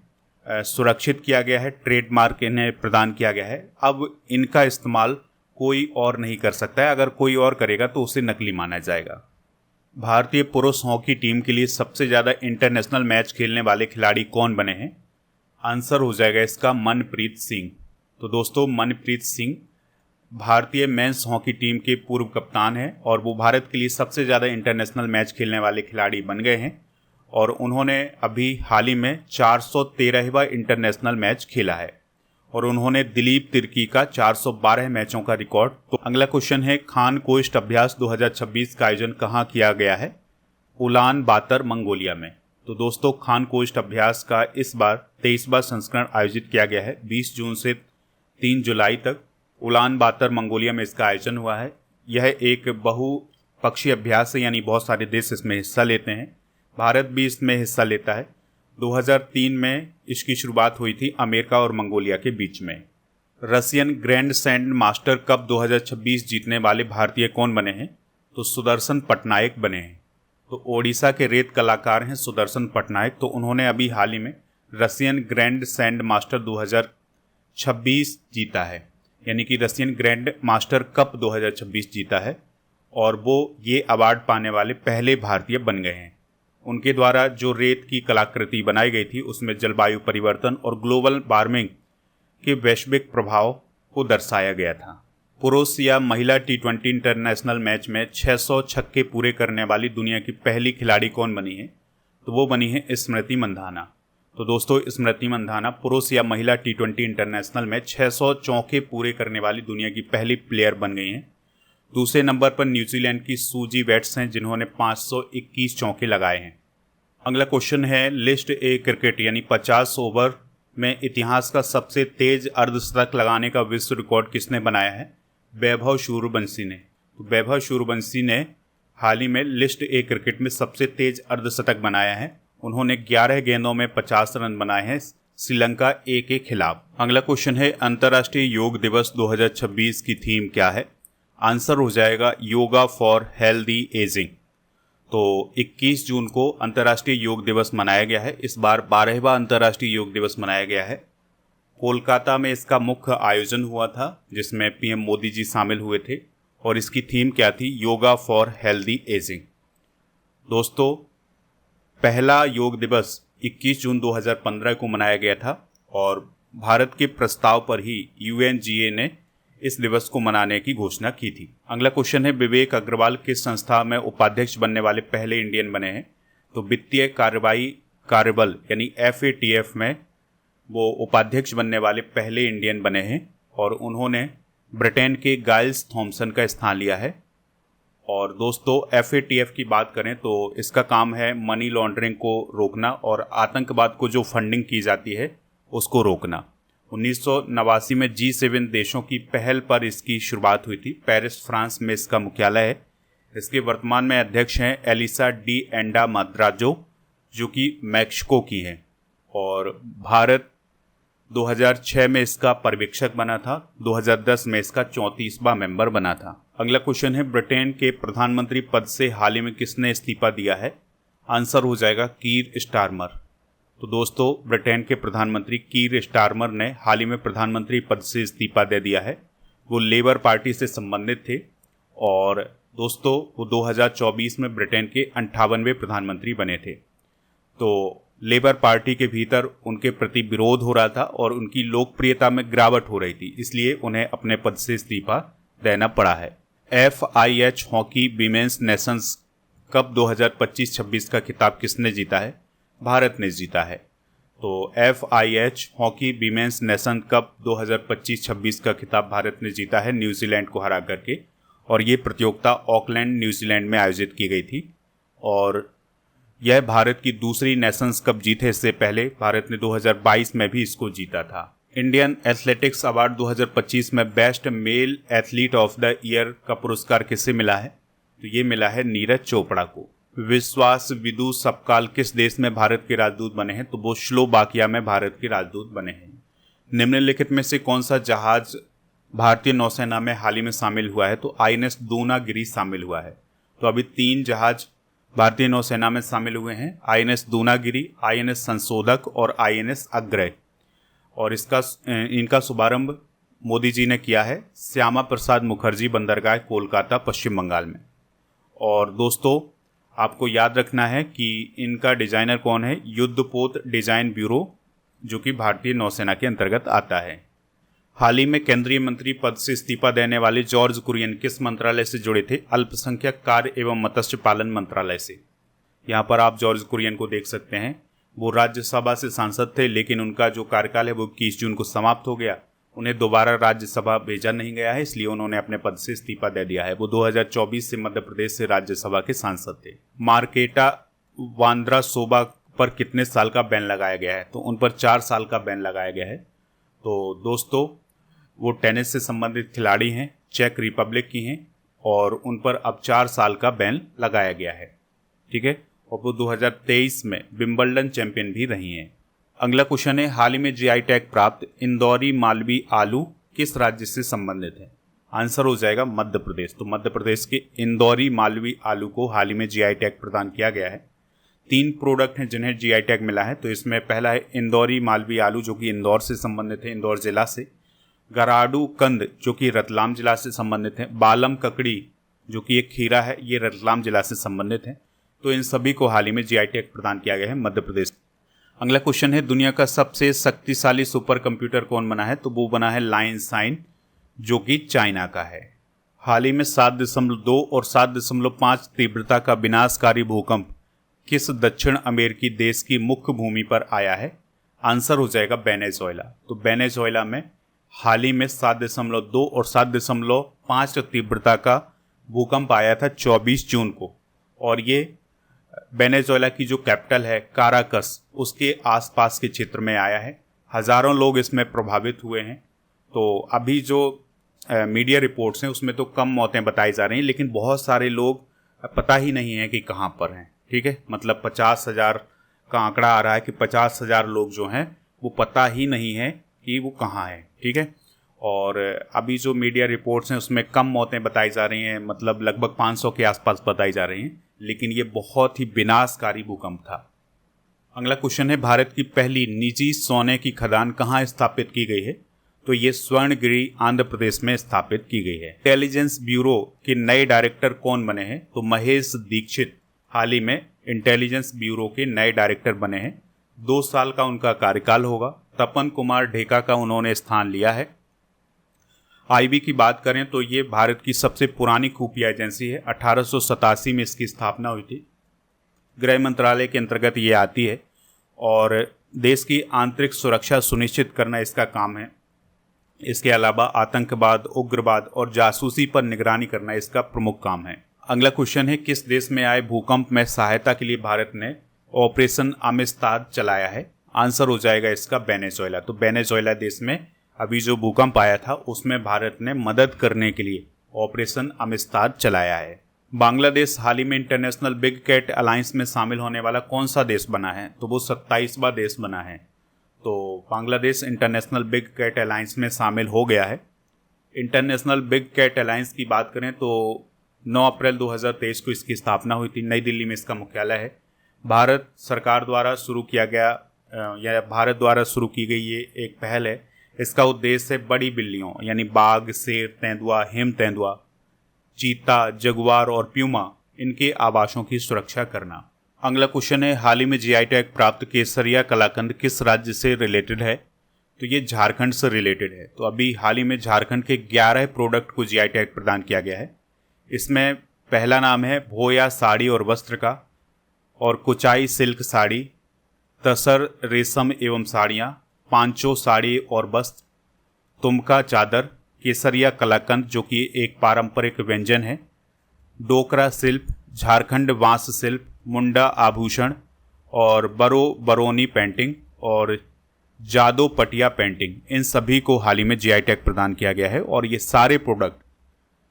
सुरक्षित किया गया है, ट्रेडमार्क इन्हें प्रदान किया गया है। अब इनका इस्तेमाल कोई और नहीं कर सकता है। अगर कोई और करेगा तो उसे नकली माना जाएगा। भारतीय पुरुष हॉकी टीम के लिए सबसे ज़्यादा इंटरनेशनल मैच खेलने वाले खिलाड़ी कौन बने हैं? आंसर हो जाएगा इसका मनप्रीत सिंह। तो दोस्तों मनप्रीत सिंह भारतीय मेंस हॉकी टीम के पूर्व कप्तान हैं और वो भारत के लिए सबसे ज़्यादा इंटरनेशनल मैच खेलने वाले खिलाड़ी बन गए हैं। और उन्होंने अभी हाल ही में 413वां इंटरनेशनल मैच खेला है और उन्होंने दिलीप तिर्की का 412 मैचों का रिकॉर्ड। तो अगला क्वेश्चन है, खान कोस्ट अभ्यास 2026 का आयोजन कहाँ किया गया है? उलान बातर मंगोलिया में। तो दोस्तों खान कोस्ट अभ्यास का इस बार 23वां संस्करण आयोजित किया गया है। 20 जून से 3 जुलाई तक उलान बातर मंगोलिया में इसका आयोजन हुआ है। यह एक बहुपक्षीय अभ्यास है, यानी बहुत सारे देश इसमें हिस्सा लेते हैं। भारत भी इसमें हिस्सा लेता है। 2003 में इसकी शुरुआत हुई थी अमेरिका और मंगोलिया के बीच में। Russian grand sand master cup 2026 जीतने वाले भारतीय कौन बने हैं? तो सुदर्शन पटनायक बने हैं। तो ओडिशा के रेत कलाकार हैं सुदर्शन पटनायक। तो उन्होंने अभी हाल ही में रशियन ग्रैंड सैंड मास्टर 2026 जीता है, यानी कि रशियन ग्रैंड मास्टर कप 2026 जीता है और वो ये अवार्ड पाने वाले पहले भारतीय बन गए हैं। उनके द्वारा जो रेत की कलाकृति बनाई गई थी उसमें जलवायु परिवर्तन और ग्लोबल वार्मिंग के वैश्विक प्रभाव को दर्शाया गया था। पुरुष या महिला T20 इंटरनेशनल मैच में 600 छक्के पूरे करने वाली दुनिया की पहली खिलाड़ी कौन बनी है? तो वो बनी है स्मृति मंधाना। तो दोस्तों, स्मृति मंधाना पुरुष या महिला T20 इंटरनेशनल में 600 चौके पूरे करने वाली दुनिया की पहली प्लेयर बन गई हैं। दूसरे नंबर पर न्यूजीलैंड की सूजी वेट्स हैं जिन्होंने 521 चौके लगाए हैं। अगला क्वेश्चन है, लिस्ट ए क्रिकेट यानी 50 ओवर में इतिहास का सबसे तेज अर्धशतक लगाने का विश्व रिकॉर्ड किसने बनाया है? वैभव सूर्यवंशी ने। तो वैभव सूर्यवंशी ने हाल ही में लिस्ट ए क्रिकेट में सबसे तेज अर्धशतक बनाया है। उन्होंने 11 गेंदों में 50 रन बनाए हैं श्रीलंका ए के खिलाफ। अगला क्वेश्चन है, अंतर्राष्ट्रीय योग दिवस 2026 की थीम क्या है? आंसर हो जाएगा योगा फॉर हेल्दी एजिंग। तो 21 जून को अंतर्राष्ट्रीय योग दिवस मनाया गया है। इस बार 12वां अंतर्राष्ट्रीय योग दिवस मनाया गया है। कोलकाता में इसका मुख्य आयोजन हुआ था जिसमें पीएम मोदी जी शामिल हुए थे और इसकी थीम क्या थी? Yoga for healthy ageing. दोस्तों, पहला योग दिवस 21 जून 2015 को मनाया गया था और भारत के प्रस्ताव पर ही UNGA ने इस दिवस को मनाने की घोषणा की थी। अगला क्वेश्चन है, विवेक अग्रवाल किस संस्था में उपाध्यक्ष बनने वाले पहले इंडियन बने हैं? तो वित्तीय कार्रवाई कार्यबल यानी FATF में वो उपाध्यक्ष बनने वाले पहले इंडियन बने हैं और उन्होंने ब्रिटेन के गाइल्स थॉमसन का स्थान लिया है। और दोस्तों, FATF की बात करें तो इसका काम है मनी लॉन्ड्रिंग को रोकना और आतंकवाद को जो फंडिंग की जाती है उसको रोकना। 1989 में G7 देशों की पहल पर इसकी शुरुआत हुई थी। पेरिस, फ्रांस में इसका मुख्यालय है। इसके वर्तमान में अध्यक्ष हैं एलिसा डी एंडा माद्राजो जो कि मैक्सिको की हैं और भारत 2006 में इसका पर्यवेक्षक बना था। 2010 में इसका 34वां मेंबर बना था। अगला क्वेश्चन है, ब्रिटेन के प्रधानमंत्री पद से हाल ही में किसने इस्तीफा दिया है? आंसर हो जाएगा कीर स्टारमर। तो दोस्तों, ब्रिटेन के प्रधानमंत्री कीर स्टारमर ने हाल ही में प्रधानमंत्री पद से इस्तीफा दे दिया है। वो लेबर पार्टी से संबंधित थे और दोस्तों वो 2024 में ब्रिटेन के 58वें प्रधानमंत्री बने थे। तो लेबर पार्टी के भीतर उनके प्रति विरोध हो रहा था और उनकी लोकप्रियता में गिरावट हो रही थी, इसलिए उन्हें अपने पद से इस्तीफा देना पड़ा है। FIH hockey women's Nations cup 2025-26 का खिताब किसने जीता है? भारत ने जीता है। तो FIH hockey women's nation cup 2025-26 का खिताब भारत ने जीता है न्यूजीलैंड को हरा करके और ये प्रतियोगिता ऑकलैंड न्यूजीलैंड में आयोजित की गई थी और यह भारत की दूसरी नेशंस कप जीत है। इससे पहले भारत ने 2022 में भी इसको जीता था। इंडियन एथलेटिक्स अवार्ड 2025 में best male athlete of the year का पुरस्कार किसे मिला है? तो ये मिला है नीरज चोपड़ा को। विश्वास विदु सपकाल किस देश में भारत के राजदूत बने हैं? तो वो स्लोवाकिया में भारत के राजदूत बने हैं। निम्नलिखित में से कौन सा जहाज भारतीय नौसेना में हाल ही में शामिल हुआ है? तो INS दूनागिरी शामिल हुआ है। तो अभी 3 जहाज भारतीय नौसेना में शामिल हुए हैं, INS दूनागिरी, INS संशोधक और INS अग्रय। और इनका शुभारंभ मोदी जी ने किया है श्यामा प्रसाद मुखर्जी बंदरगाह कोलकाता पश्चिम बंगाल में। और दोस्तों, आपको याद रखना है कि इनका डिजाइनर कौन है? युद्धपोत डिजाइन ब्यूरो जो कि भारतीय नौसेना के अंतर्गत आता है। हाल ही में केंद्रीय मंत्री पद से इस्तीफा देने वाले जॉर्ज कुरियन किस मंत्रालय से जुड़े थे? अल्पसंख्यक कार्य एवं मत्स्य पालन मंत्रालय से। यहाँ पर आप जॉर्ज कुरियन को देख सकते हैं। वो राज्यसभा से सांसद थे लेकिन उनका जो कार्यकाल है वो 21 जून को समाप्त हो गया। उन्हें दोबारा राज्यसभा भेजा नहीं गया है, इसलिए उन्होंने अपने पद से इस्तीफा दे दिया है। वो 2024 से मध्य प्रदेश से राज्यसभा के सांसद थे। मार्केटा वांद्रासोवा पर कितने साल का बैन लगाया गया है? तो उन पर 4 साल का बैन लगाया गया है। तो दोस्तों, वो टेनिस से संबंधित खिलाड़ी हैं, चेक रिपब्लिक की हैं और उन पर अब 4 साल का बैन लगाया गया है। ठीक है, और वो 2023 में विंबलडन चैंपियन भी रही हैं। अगला क्वेश्चन है, हाल ही में GI टैग प्राप्त इंदौरी मालवी आलू किस राज्य से संबंधित है? आंसर हो जाएगा मध्य प्रदेश। तो मध्य प्रदेश के इंदौरी मालवी आलू को हाल ही में GI टैग प्रदान किया गया है। 3 प्रोडक्ट हैं जिन्हें जीआई टैग मिला है। तो इसमें पहला है इंदौरी मालवी आलू जो कि इंदौर से संबंधित है, इंदौर जिला से। गराडू कंद जो कि रतलाम जिला से संबंधित है। बालम ककड़ी जो कि एक खीरा है, ये रतलाम जिला से संबंधित है। तो इन सभी को हाल ही में जीआई टैग प्रदान किया गया है मध्य प्रदेश। अगला क्वेश्चन है दुनिया का सबसे शक्तिशाली सुपर कंप्यूटर कौन बना है? तो वो बना है लायनशाइन जो कि चाइना का है। हाल ही में 7.2 और 7.5 तीव्रता का विनाशकारी भूकंप किस दक्षिण अमेरिकी देश की मुख्य भूमि पर आया है? आंसर हो जाएगा वेनेजुएला। तो वेनेजुएला में हाल ही में 7.2 और 7.5 तीव्रता का भूकंप आया था 24 जून को, और ये वेनेजुएला की जो कैपिटल है काराकस उसके आसपास के क्षेत्र में आया है। हज़ारों लोग इसमें प्रभावित हुए हैं। तो अभी जो मीडिया रिपोर्ट्स हैं उसमें तो कम मौतें बताई जा रही हैं, लेकिन बहुत सारे लोग पता ही नहीं है कि कहाँ पर हैं। ठीक है, मतलब 50,000 का आंकड़ा आ रहा है कि 50,000 लोग जो हैं वो पता ही नहीं है कि वो कहाँ है। ठीक है, और अभी जो मीडिया रिपोर्ट्स हैं उसमें कम मौतें बताई जा रही हैं, मतलब लगभग 500 के आसपास बताई जा रही हैं, लेकिन ये बहुत ही विनाशकारी भूकंप था। अगला क्वेश्चन है भारत की पहली निजी सोने की खदान कहाँ स्थापित की गई है? तो ये स्वर्णगिरी आंध्र प्रदेश में स्थापित की गई है। इंटेलिजेंस ब्यूरो के नए डायरेक्टर कौन बने हैं? तो महेश दीक्षित हाल ही में इंटेलिजेंस ब्यूरो के नए डायरेक्टर बने हैं। 2 साल का उनका कार्यकाल होगा। तपन कुमार ढेका का उन्होंने स्थान लिया है। आईबी की बात करें तो ये भारत की सबसे पुरानी खुफिया एजेंसी है। 1887 में इसकी स्थापना हुई थी। गृह मंत्रालय के अंतर्गत ये आती है और देश की आंतरिक सुरक्षा सुनिश्चित करना इसका काम है। इसके अलावा आतंकवाद, उग्रवाद और जासूसी पर निगरानी करना इसका प्रमुख काम है। अगला क्वेश्चन है किस देश में आए भूकंप में सहायता के लिए भारत ने ऑपरेशन अमिस्ताद चलाया है? आंसर हो जाएगा इसका वेनेजुएला। तो वेनेजुएला देश में अभी जो भूकंप आया था उसमें भारत ने मदद करने के लिए ऑपरेशन अमिस्ताद चलाया है। बांग्लादेश हाल ही में इंटरनेशनल बिग कैट अलायंस में शामिल होने वाला कौन सा देश बना है? तो वो 27वां देश बना है। तो Bangladesh International Big Cat Alliance में शामिल हो गया है। इंटरनेशनल बिग कैट अलायंस की बात करें तो 9 अप्रैल 2023 को इसकी स्थापना हुई थी। नई दिल्ली में इसका मुख्यालय है। भारत सरकार द्वारा शुरू किया गया या भारत द्वारा शुरू की गई ये एक पहल है। इसका उद्देश्य है बड़ी बिल्लियों यानी बाघ, शेर, तेंदुआ, हिम तेंदुआ, चीता, जगुआर और प्यूमा इनके आवासों की सुरक्षा करना। अगला क्वेश्चन है हाल ही में जीआई टैग प्राप्त केसरिया कलाकंद किस राज्य से रिलेटेड है? तो ये झारखंड से रिलेटेड है। तो अभी हाल ही में झारखंड के 11 प्रोडक्ट को जीआई टैग प्रदान किया गया है। इसमें पहला नाम है भोया साड़ी और वस्त्र का, और कुचाई सिल्क साड़ी, तसर रेशम एवं साड़ियाँ, पांचो साड़ी और वस्त्र, तुमका चादर, केसरिया कलाकंद जो कि एक पारंपरिक व्यंजन है, डोकरा शिल्प, झारखंड बांस शिल्प, मुंडा आभूषण और बरोनी पेंटिंग और जादो पटिया पेंटिंग, इन सभी को हाल ही में जीआई टैग प्रदान किया गया है और ये सारे प्रोडक्ट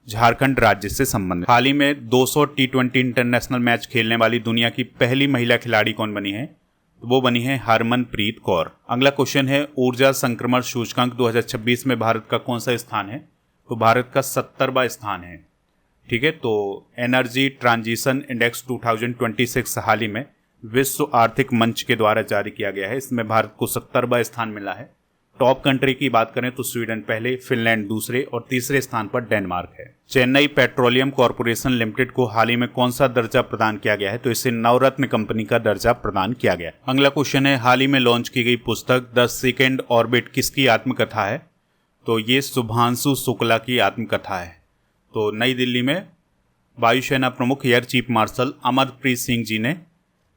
झारखंड राज्य से संबंधित। हाल ही में 200 T20 इंटरनेशनल मैच खेलने वाली दुनिया की पहली महिला खिलाड़ी कौन बनी है? तो वो बनी है हरमनप्रीत कौर। अगला क्वेश्चन है ऊर्जा संक्रमण सूचकांक 2026 में भारत का कौन सा स्थान है? तो भारत का 70वां स्थान है। ठीक है, तो एनर्जी ट्रांजिशन इंडेक्स 2026 हाल ही में विश्व आर्थिक मंच के द्वारा जारी किया गया है। इसमें भारत को 70वां स्थान मिला है। टॉप कंट्री की बात करें तो स्वीडन पहले, फिनलैंड दूसरे और तीसरे स्थान पर डेनमार्क है। चेन्नई पेट्रोलियम कॉर्पोरेशन लिमिटेड को हाल ही में कौन सा दर्जा प्रदान किया गया है? तो इसे नवरत्न कंपनी का दर्जा प्रदान किया गया। अगला क्वेश्चन है हाल ही में लॉन्च की गई पुस्तक द सेकेंड ऑर्बिट किसकी आत्मकथा है? तो ये शुभांशु शुक्ला की आत्मकथा है। तो नई दिल्ली में वायुसेना प्रमुख air chief marshal Amarpreet Singh ji ने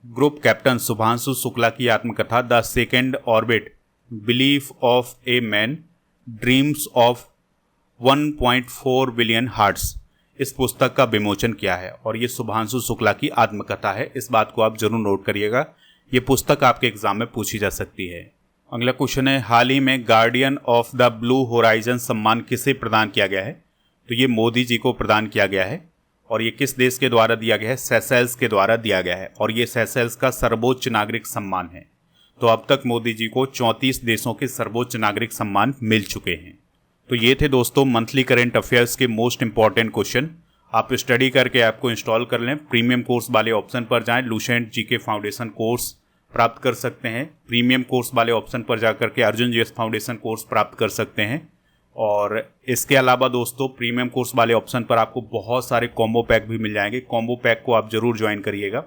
ग्रुप कैप्टन शुभांशु शुक्ला की आत्मकथा the second orbit belief of a man dreams of 1.4 billion hearts, इस पुस्तक का विमोचन किया है और ये शुभांशु शुक्ला की आत्मकथा है। इस बात को आप जरूर नोट करिएगा, ये पुस्तक आपके एग्जाम में पूछी जा सकती है। अगला क्वेश्चन है हाल ही में guardian of the blue horizon सम्मान किसे प्रदान किया गया है? तो ये मोदी जी को प्रदान किया गया है और ये किस देश के द्वारा दिया गया है? सेशेल्स के द्वारा दिया गया है और ये सेशेल्स का सर्वोच्च नागरिक सम्मान है। तो अब तक मोदी जी को 34 देशों के सर्वोच्च नागरिक सम्मान मिल चुके हैं। तो ये थे दोस्तों मंथली करेंट अफेयर्स के मोस्ट इंपॉर्टेंट क्वेश्चन। आप स्टडी करके ऐप को इंस्टॉल कर लें। प्रीमियम कोर्स वाले ऑप्शन पर जाएं, लुसेंट जीके फाउंडेशन कोर्स प्राप्त कर सकते हैं। प्रीमियम कोर्स वाले ऑप्शन पर जाकर के अर्जुन जीएस फाउंडेशन कोर्स प्राप्त कर सकते हैं। और इसके अलावा दोस्तों प्रीमियम कोर्स वाले ऑप्शन पर आपको बहुत सारे कॉम्बो पैक भी मिल जाएंगे। कॉम्बो पैक को आप जरूर ज्वाइन करिएगा।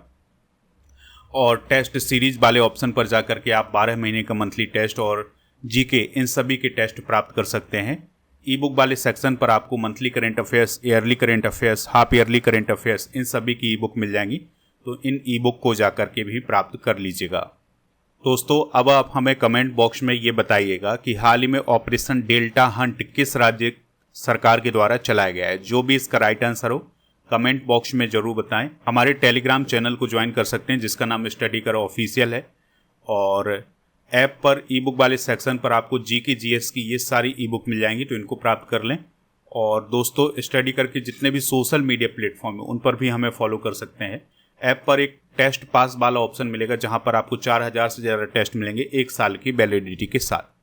और टेस्ट सीरीज वाले ऑप्शन पर जाकर के आप 12 महीने का मंथली टेस्ट और जीके इन सभी के टेस्ट प्राप्त कर सकते हैं। ई बुक वाले सेक्शन पर आपको monthly current affairs, yearly current affairs, half yearly current affairs in सभी की ई बुक मिल जाएंगी। तो इन ई बुक को जाकर के भी प्राप्त कर लीजिएगा। दोस्तों अब आप हमें कमेंट बॉक्स में ये बताइएगा कि हाल ही में ऑपरेशन डेल्टा हंट किस राज्य सरकार के द्वारा चलाया गया है। जो भी इसका राइट आंसर हो कमेंट बॉक्स में जरूर बताएं। हमारे टेलीग्राम चैनल को ज्वाइन कर सकते हैं जिसका नाम स्टडी करो ऑफिशियल है। और ऐप पर ई बुक वाले सेक्शन पर आपको जीके जीएस की ये सारी ई बुक मिल जाएंगी, तो इनको प्राप्त कर लें। और दोस्तों स्टडी करके जितने भी सोशल मीडिया प्लेटफॉर्म है उन पर भी हमें फॉलो कर सकते हैं। ऐप पर एक टेस्ट पास वाला ऑप्शन मिलेगा जहां पर आपको 4000 से ज़्यादा टेस्ट मिलेंगे 1 साल की वैलिडिटी के साथ।